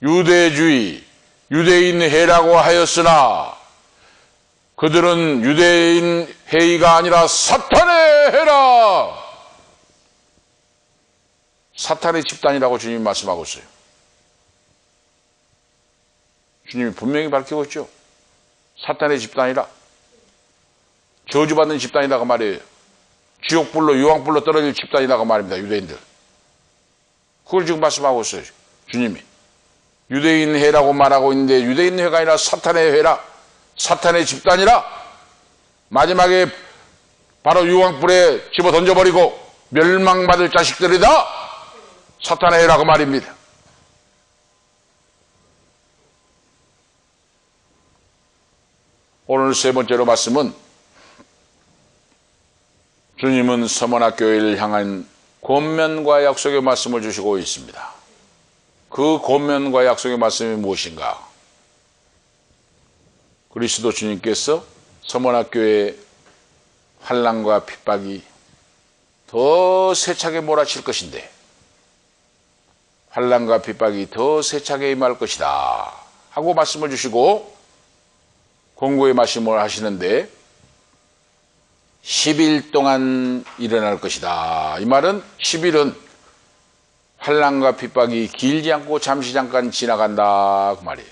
유대주의, 유대인 해라고 하였으나 그들은 유대인 회의가 아니라 사탄의 해라. 사탄의 집단이라고 주님이 말씀하고 있어요. 주님이 분명히 밝히고 있죠. 사탄의 집단이라. 저주받는 집단이라고 말이에요. 지옥불로 유황불로 떨어질 집단이라고 말입니다. 유대인들. 그걸 지금 말씀하고 있어요. 주님이. 유대인 회라고 말하고 있는데 유대인 회가 아니라 사탄의 회라. 사탄의 집단이라. 마지막에 바로 유황불에 집어 던져버리고 멸망받을 자식들이다. 사탄의 회라고 말입니다. 오늘 세 번째로 말씀은 주님은 서머나 교회를 향한 권면과 약속의 말씀을 주시고 있습니다. 그 권면과 약속의 말씀이 무엇인가? 그리스도 주님께서 서머나 교회의 환난과 핍박이 더 세차게 몰아칠 것인데 환난과 핍박이 더 세차게 임할 것이다 하고 말씀을 주시고 공고의 말씀을 하시는데 10일 동안 일어날 것이다. 이 말은 10일은 환난과 핍박이 길지 않고 잠시 잠깐 지나간다 그 말이에요.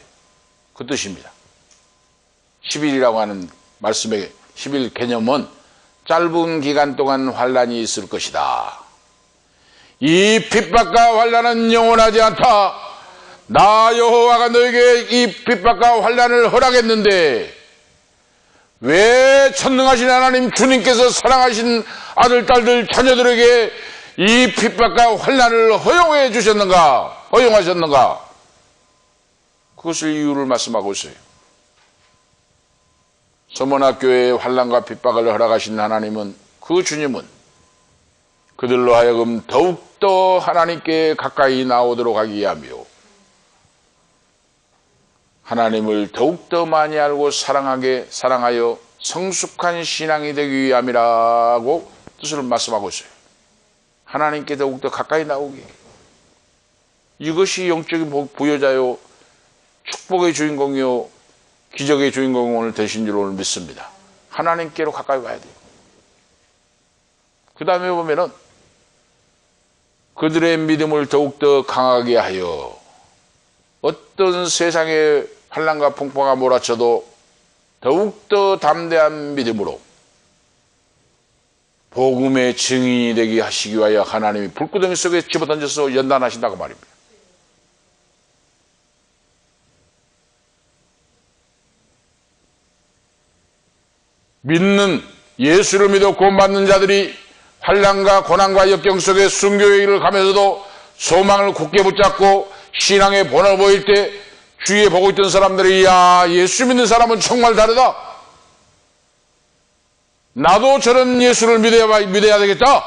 그 뜻입니다. 10일이라고 하는 말씀의 10일 개념은 짧은 기간 동안 환난이 있을 것이다. 이 핍박과 환난은 영원하지 않다. 나 여호와가 너에게 이 핍박과 환난을 허락했는데 왜 천능하신 하나님 주님께서 사랑하신 아들, 딸들, 자녀들에게 이 핍박과 환난을 허용해 주셨는가? 허용하셨는가? 그것을 이유를 말씀하고 있어요. 서머나 교회의 환난과 핍박을 허락하신 하나님은 그 주님은 그들로 하여금 더욱더 하나님께 가까이 나오도록 하기 위하며 하나님을 더욱더 많이 알고 사랑하여 성숙한 신앙이 되기 위함이라고 뜻을 말씀하고 있어요. 하나님께 더욱더 가까이 나오기. 이것이 영적인 부여자요 축복의 주인공이요 기적의 주인공이 오늘 되신 줄 오늘 믿습니다. 하나님께로 가까이 와야 돼요. 그 다음에 보면은 그들의 믿음을 더욱더 강하게 하여 어떤 세상의 환난과 풍파가 몰아쳐도 더욱더 담대한 믿음으로 복음의 증인이 되게 하시기 위하여 하나님이 불구덩이 속에 집어던져서 연단하신다고 말입니다. 믿는 예수를 믿어 구원받는 자들이 환난과 고난과 역경 속에 순교의 길을 가면서도 소망을 굳게 붙잡고 신앙의 본을 보일 때 주위에 보고 있던 사람들이 야 예수 믿는 사람은 정말 다르다. 나도 저런 예수를 믿어야 되겠다.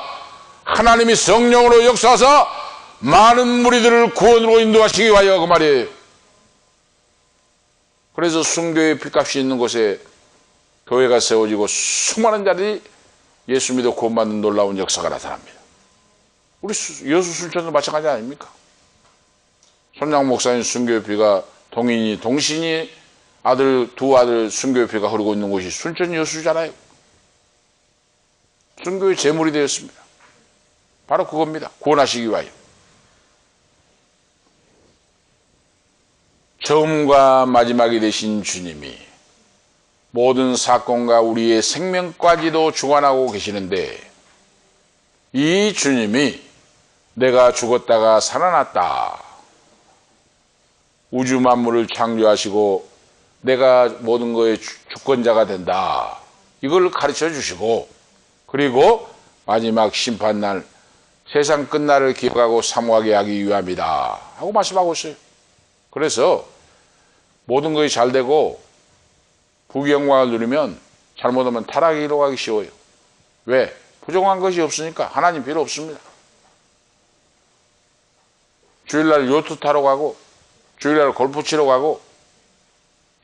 하나님이 성령으로 역사하사 많은 무리들을 구원으로 인도하시기 위하여 그 말이에요. 그래서 순교의 핏값이 있는 곳에 교회가 세워지고 수많은 자들이 예수 믿어 구원받는 놀라운 역사가 나타납니다. 우리 여수 순천도 마찬가지 아닙니까? 손양 목사님 순교회비가 동신이 두 아들 순교회비가 흐르고 있는 곳이 순천 여수잖아요. 순교의 제물이 되었습니다. 바로 그겁니다. 구원하시기 위하여. 처음과 마지막이 되신 주님이 모든 사건과 우리의 생명까지도 주관하고 계시는데 이 주님이 내가 죽었다가 살아났다. 우주 만물을 창조하시고 내가 모든 것의 주권자가 된다. 이걸 가르쳐 주시고 그리고 마지막 심판날 세상 끝날을 기억하고 사모하게 하기 위함이다 하고 말씀하고 있어요. 그래서 모든 것이 잘 되고 부귀영광을 누리면 잘못하면 타락으로 가기 쉬워요. 왜? 부정한 것이 없으니까. 하나님 필요 없습니다. 주일날 요트 타러 가고 주일날 골프 치러 가고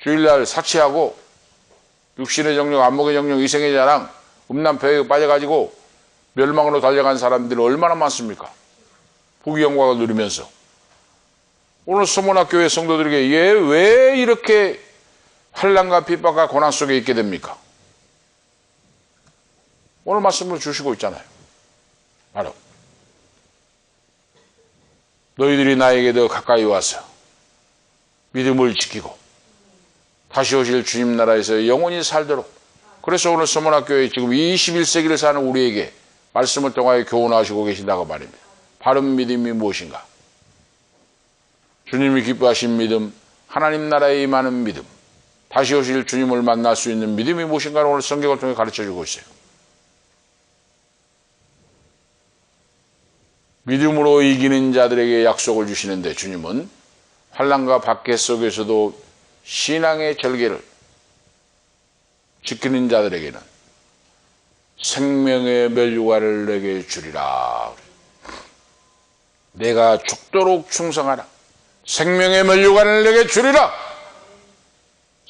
주일날 사치하고 육신의 정력, 안목의 정력, 이생의 자랑, 음란표에 빠져가지고 멸망으로 달려간 사람들이 얼마나 많습니까? 부귀영광을 누리면서. 오늘 서문학교의 성도들에게 얘 왜 이렇게 환난과 핍박과 고난 속에 있게 됩니까? 오늘 말씀을 주시고 있잖아요. 바로 너희들이 나에게 더 가까이 와서 믿음을 지키고 다시 오실 주님 나라에서 영원히 살도록. 그래서 오늘 서문학교에 지금 21세기를 사는 우리에게 말씀을 통하여 교훈하시고 계신다고 말입니다. 바른 믿음이 무엇인가? 주님이 기뻐하신 믿음, 하나님 나라에 임하는 믿음, 다시 오실 주님을 만날 수 있는 믿음이 무엇인가를 오늘 성경을 통해 가르쳐주고 있어요. 믿음으로 이기는 자들에게 약속을 주시는데 주님은 환난과 박해 속에서도 신앙의 절개를 지키는 자들에게는 생명의 멸류관을 내게 주리라. 내가 죽도록 충성하라. 생명의 멸류관을 내게 주리라.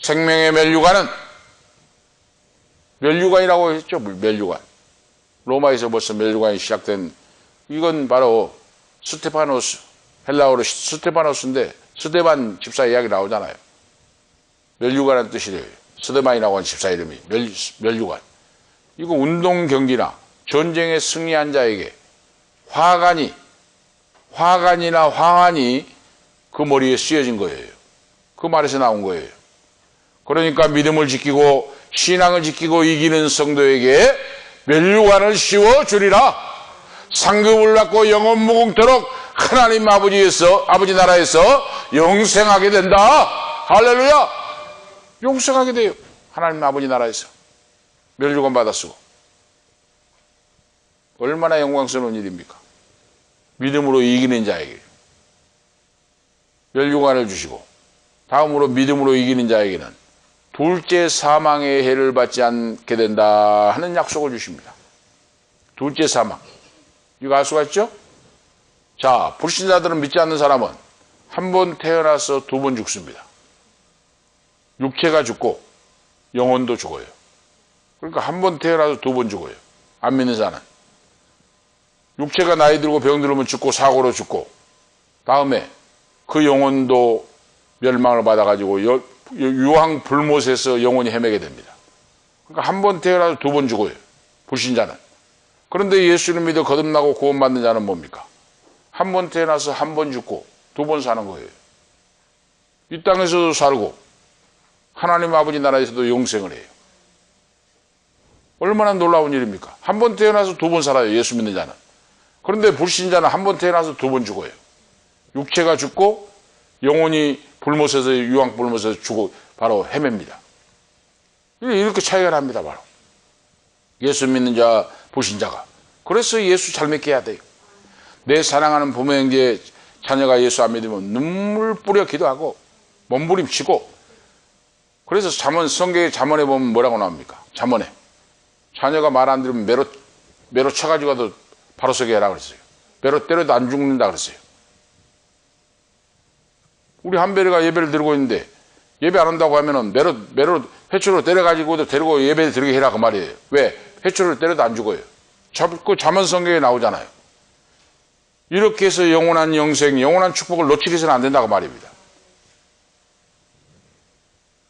생명의 멸류관은 멸류관이라고 했죠. 멸류관. 로마에서 벌써 멸류관이 시작된 이건 바로 스테파노스, 헬라어로 스테파노스인데 스데반 집사 이야기 나오잖아요. 멸류관은 뜻이래요. 스데반이라고 하는 집사 이름이 멸류관. 이거 운동 경기나 전쟁에 승리한 자에게 화관이나 황환이 그 머리에 씌어진 거예요. 그 말에서 나온 거예요. 그러니까 믿음을 지키고 신앙을 지키고 이기는 성도에게 멸류관을 씌워주리라. 상급을 받고 영원 무궁토록 하나님 아버지 나라에서 영생하게 된다. 할렐루야. 영생하게 돼요. 하나님 아버지 나라에서 멸류관 받았고 얼마나 영광스러운 일입니까? 믿음으로 이기는 자에게 멸류관을 주시고 다음으로 믿음으로 이기는 자에게는 둘째 사망의 해를 받지 않게 된다 하는 약속을 주십니다. 둘째 사망. 이거 알 수가 있죠? 자, 불신자들은 믿지 않는 사람은 한 번 태어나서 두 번 죽습니다. 육체가 죽고 영혼도 죽어요. 그러니까 한 번 태어나서 두 번 죽어요. 안 믿는 자는. 육체가 나이 들고 병 들면 죽고 사고로 죽고 다음에 그 영혼도 멸망을 받아가지고 유황 불못에서 영혼이 헤매게 됩니다. 그러니까 한 번 태어나서 두 번 죽어요. 불신자는. 그런데 예수를 믿어 거듭나고 구원받는 자는 뭡니까? 한 번 태어나서 한 번 죽고 두 번 사는 거예요. 이 땅에서도 살고 하나님 아버지 나라에서도 영생을 해요. 얼마나 놀라운 일입니까? 한 번 태어나서 두 번 살아요. 예수 믿는 자는. 그런데 불신자는 한 번 태어나서 두 번 죽어요. 육체가 죽고 영혼이 불못에서 유황 불못에서 죽고 바로 헤맵니다. 이렇게 차이가 납니다. 바로 예수 믿는 자 불신자가. 그래서 예수 잘 믿게 해야 돼요. 내 사랑하는 부모 형제 자녀가 예수 안 믿으면 눈물 뿌려 기도하고 몸부림치고. 그래서 성경의 잠언에 보면 뭐라고 나옵니까? 잠언에 자녀가 말 안 들으면 매로 쳐가지고도 바로 서게 해라 그랬어요. 매로 때려도 안 죽는다 그랬어요. 우리 한별이가 예배를 드리고 있는데 예배 안 한다고 하면은 매로 회초로 때려가지고도 데리고 예배 드리게 해라 그 말이에요. 왜? 회초를 때려도 안 죽어요. 그 잠언 성경에 나오잖아요. 이렇게 해서 영원한 영생, 영원한 축복을 놓치게 해서는 안 된다고 말입니다.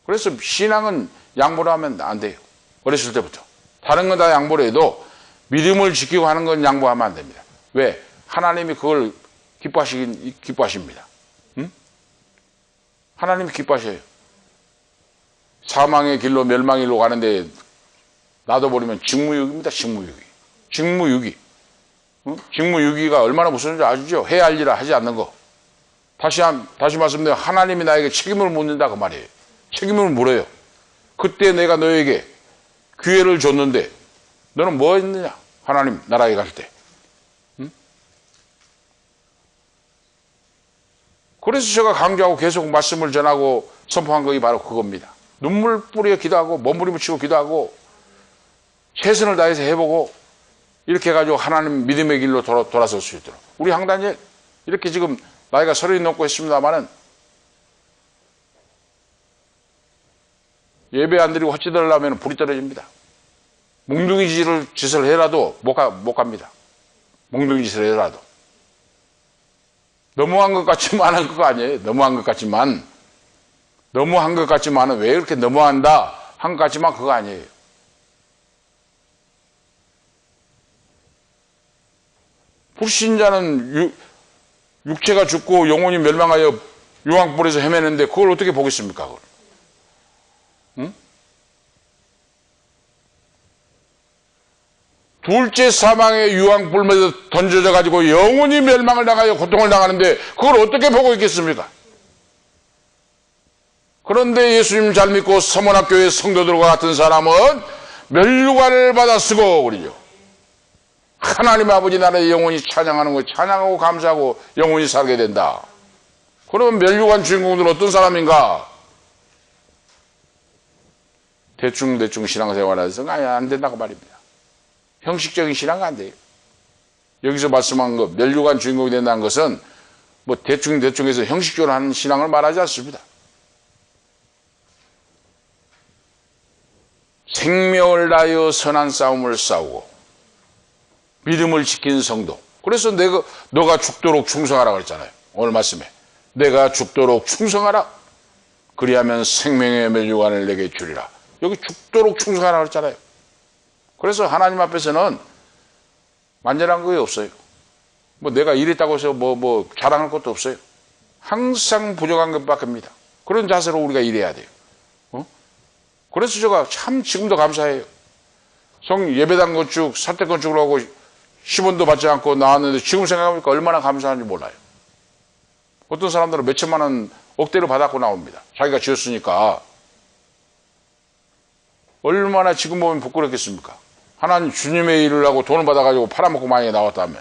그래서 신앙은 양보를 하면 안 돼요. 어렸을 때부터. 다른 건 다 양보를 해도 믿음을 지키고 하는 건 양보하면 안 됩니다. 왜? 하나님이 그걸 기뻐하십니다. 응? 하나님이 기뻐하셔요. 사망의 길로 멸망의 길로 가는데 놔둬버리면 직무유기입니다. 직무유기. 직무유기가 얼마나 무서운지 아시죠? 해야 할 일을 하지 않는 거. 다시 말씀드리면 하나님이 나에게 책임을 묻는다 그 말이에요. 책임을 물어요. 그때 내가 너에게 기회를 줬는데 너는 뭐 했느냐? 하나님 나라에 갈 때. 그래서 제가 강조하고 계속 말씀을 전하고 선포한 것이 바로 그겁니다. 눈물 뿌려 기도하고 몸부림치고 기도하고 최선을 다해서 해보고 이렇게 해가지고 하나님 믿음의 길로 돌아설 수 있도록. 우리 항단일 이렇게 지금 나이가 30 넘고 있습니다마는 예배 안 드리고 헛짓하려면 불이 떨어집니다. 몽둥이 짓을 해라도 못 갑니다. 몽둥이 짓을 해라도. 너무한 것 같지만 한 거 아니에요. 너무한 것 같지만은 왜 이렇게 너무한다 한 것 같지만 그거 아니에요. 불신자는 육체가 죽고 영혼이 멸망하여 유황불에서 헤매는데 그걸 어떻게 보겠습니까? 그걸? 응? 둘째 사망의 유황불에서 던져져 가지고 영혼이 멸망을 당하여 고통을 당하는데 그걸 어떻게 보고 있겠습니까? 그런데 예수님 잘 믿고 서문학교의 성도들과 같은 사람은 면류관을 받아 쓰고 그러죠. 하나님 아버지 나라의 영혼이 찬양하는 거 찬양하고 감사하고 영혼이 살게 된다. 그러면 면류관 주인공들은 어떤 사람인가? 대충 신앙생활에서 안 된다고 말입니다. 형식적인 신앙은 안 돼요. 여기서 말씀한 것, 면류관 주인공이 된다는 것은 뭐 대충해서 형식적으로 하는 신앙을 말하지 않습니다. 생명을 다하여 선한 싸움을 싸우고 믿음을 지킨 성도. 그래서 너가 죽도록 충성하라 그랬잖아요. 오늘 말씀에. 내가 죽도록 충성하라. 그리하면 생명의 면류관을 내게 주리라. 여기 죽도록 충성하라 그랬잖아요. 그래서 하나님 앞에서는 완전한 거 없어요. 뭐 내가 이랬다고 해서 뭐 자랑할 것도 없어요. 항상 부족한 것밖에입니다. 그런 자세로 우리가 일해야 돼요. 그래서 제가 참 지금도 감사해요. 예배당 건축, 사택 건축을 하고 10원도 받지 않고 나왔는데 지금 생각해보니까 얼마나 감사한지 몰라요. 어떤 사람들은 몇 천만 원 억대로 받았고 나옵니다. 자기가 지었으니까. 얼마나 지금 보면 부끄럽겠습니까? 하나님 주님의 일을 하고 돈을 받아가지고 팔아먹고 많이 나왔다면.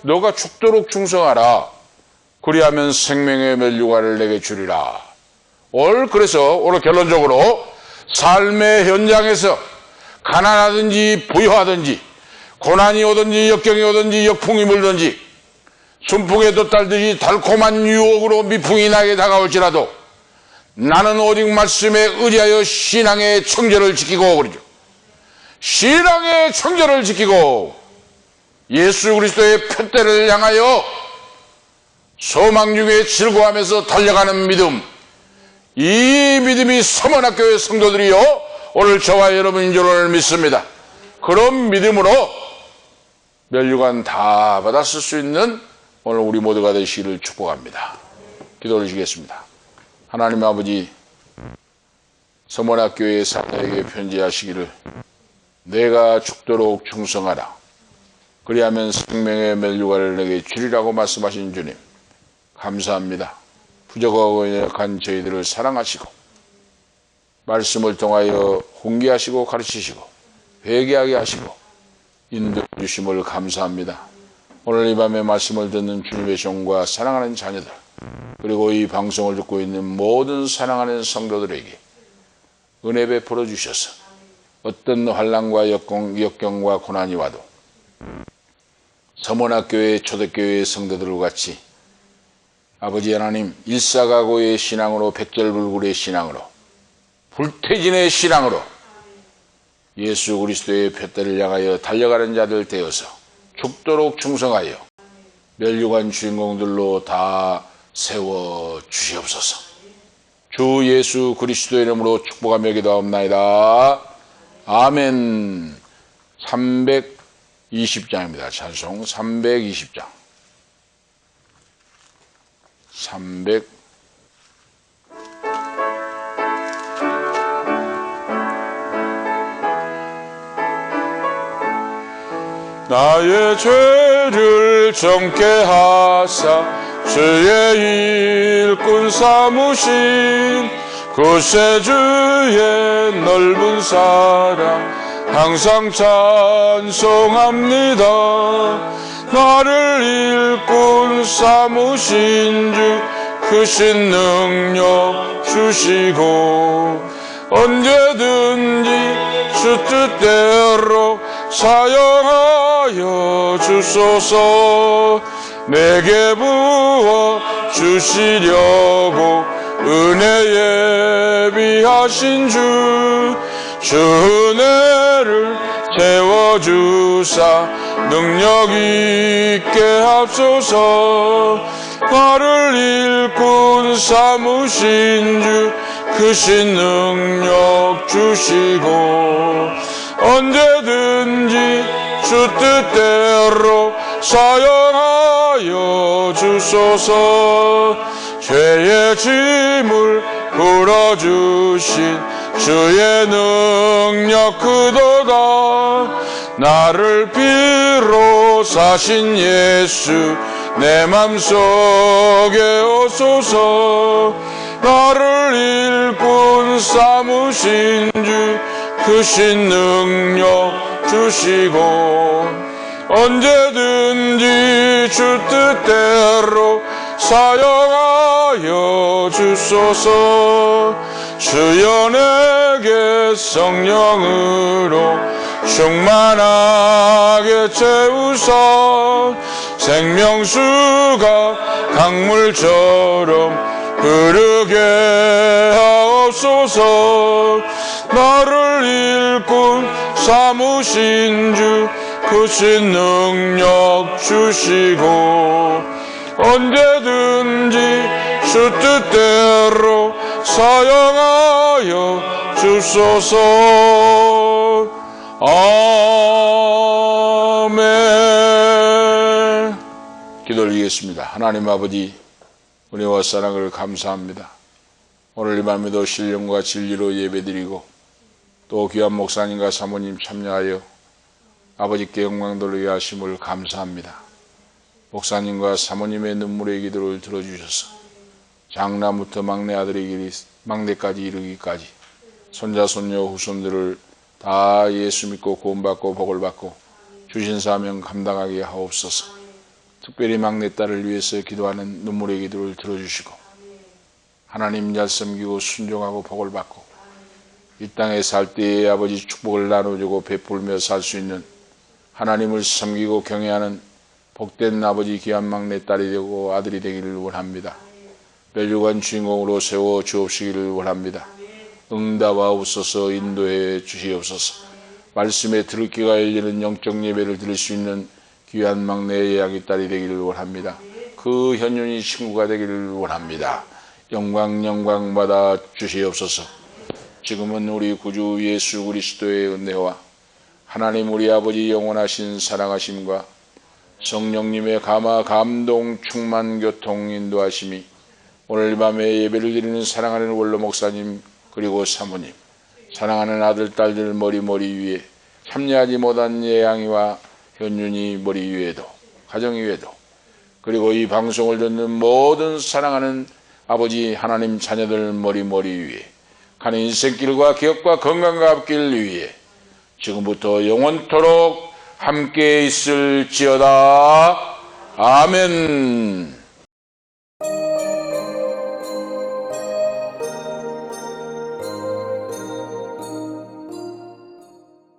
너가 죽도록 충성하라. 그리하면 생명의 면류관을 내게 주리라. 그래서 오늘 결론적으로 삶의 현장에서 가난하든지 부유하든지 고난이 오든지 역경이 오든지 역풍이 물든지 순풍에 돛달듯이 달콤한 유혹으로 미풍이 나게 다가올지라도 나는 오직 말씀에 의지하여 신앙의 청결을 지키고 그러죠. 신앙의 청결을 지키고 예수 그리스도의 표대를 향하여 소망 중에 즐거워하면서 달려가는 믿음, 이 믿음이 서문학교의 성도들이요 오늘 저와 여러분인 줄을 믿습니다. 그런 믿음으로 면류관 다 받았을 수 있는 오늘 우리 모두가 되시기를 축복합니다. 기도 올리시겠습니다. 하나님 아버지, 서문학교의 사도에게 편지하시기를 내가 죽도록 충성하라. 그리하면 생명의 면류관을 내게 주리라고 말씀하신 주님 감사합니다. 부족하고 연약한 저희들을 사랑하시고 말씀을 통하여 훈계하시고 가르치시고 회개하게 하시고 인도해 주심을 감사합니다. 오늘 이 밤에 말씀을 듣는 주님의 종과 사랑하는 자녀들 그리고 이 방송을 듣고 있는 모든 사랑하는 성도들에게 은혜 베풀어 주셔서 어떤 환난과 역경과 고난이 와도 서문학교의 초대교회의 성도들과 같이 아버지 하나님 일사각오의 신앙으로 백절불굴의 신앙으로 불태진의 신앙으로 예수 그리스도의 표대를 향하여 달려가는 자들 되어서 죽도록 충성하여 면류관 주인공들로 다 세워 주시옵소서. 주 예수 그리스도의 이름으로 축복하며 기도하옵나이다. 아멘. 320장입니다. 찬송 320장. 300 나의 죄를 정케 하사 주의 일꾼 삼으신 구세주의 넓은 사랑 항상 찬송합니다. 나를 일꾼 삼으신 주 크신 능력 주시고 언제든지 주 뜻대로 사용하여 주소서. 내게 부어 주시려고 은혜 예비하신 주 은혜를 채워주사 능력 있게 합소서. 나를 일꾼 삼으신 주 크신 능력 주시고 언제든지 주 뜻대로 사용하여 주소서. 죄의 짐을 풀어주신 주의 능력 크도다. 나를 피로 사신 예수 내 맘속에 오소서. 나를 일꾼 삼으신 주 크신 능력 주시고 언제든지 주 뜻대로 사용하여 주소서. 주여 내게 성령으로 충만하게 채우사 생명수가 강물처럼 흐르게 하옵소서. 나를 일꾼 삼으신 주 크신 능력 주시고 언제든지 주 뜻대로 사용하여 주소서. 아멘. 기도 올리겠습니다. 하나님 아버지 은혜와 사랑을 감사합니다. 오늘 이 밤에도 신령과 진리로 예배드리고 또 귀한 목사님과 사모님 참여하여 아버지께 영광 돌리게 하심을 감사합니다. 목사님과 사모님의 눈물의 기도를 들어주셔서 장남부터 막내 아들에게 막내까지 이르기까지 손자 손녀 후손들을 다 예수 믿고 구원받고 복을 받고 주신 사명 감당하게 하옵소서. 특별히 막내딸을 위해서 기도하는 눈물의 기도를 들어주시고 하나님 잘 섬기고 순종하고 복을 받고 이 땅에 살 때에 아버지 축복을 나눠주고 베풀며 살 수 있는 하나님을 섬기고 경외하는 복된 아버지 귀한 막내딸이 되고 아들이 되기를 원합니다. 멸류관 주인공으로 세워 주옵시기를 원합니다. 응답하옵소서. 인도해 주시옵소서. 말씀에 들을 귀가 열리는 영적 예배를 드릴 수 있는 귀한 막내의 아기 딸이 되기를 원합니다. 그 현윤이 친구가 되기를 원합니다. 영광 받아 주시옵소서. 지금은 우리 구주 예수 그리스도의 은혜와 하나님 우리 아버지 영원하신 사랑하심과 성령님의 감화 감동 충만 교통 인도하심이 오늘 밤에 예배를 드리는 사랑하는 원로 목사님 그리고 사모님 사랑하는 아들 딸들 머리 위에 참여하지 못한 예양이와 현윤이 머리 위에도 가정 위에도 그리고 이 방송을 듣는 모든 사랑하는 아버지 하나님 자녀들 머리 위에 가는 인생길과 기억과 건강과 앞길 위에 지금부터 영원토록 함께 있을지어다. 아멘.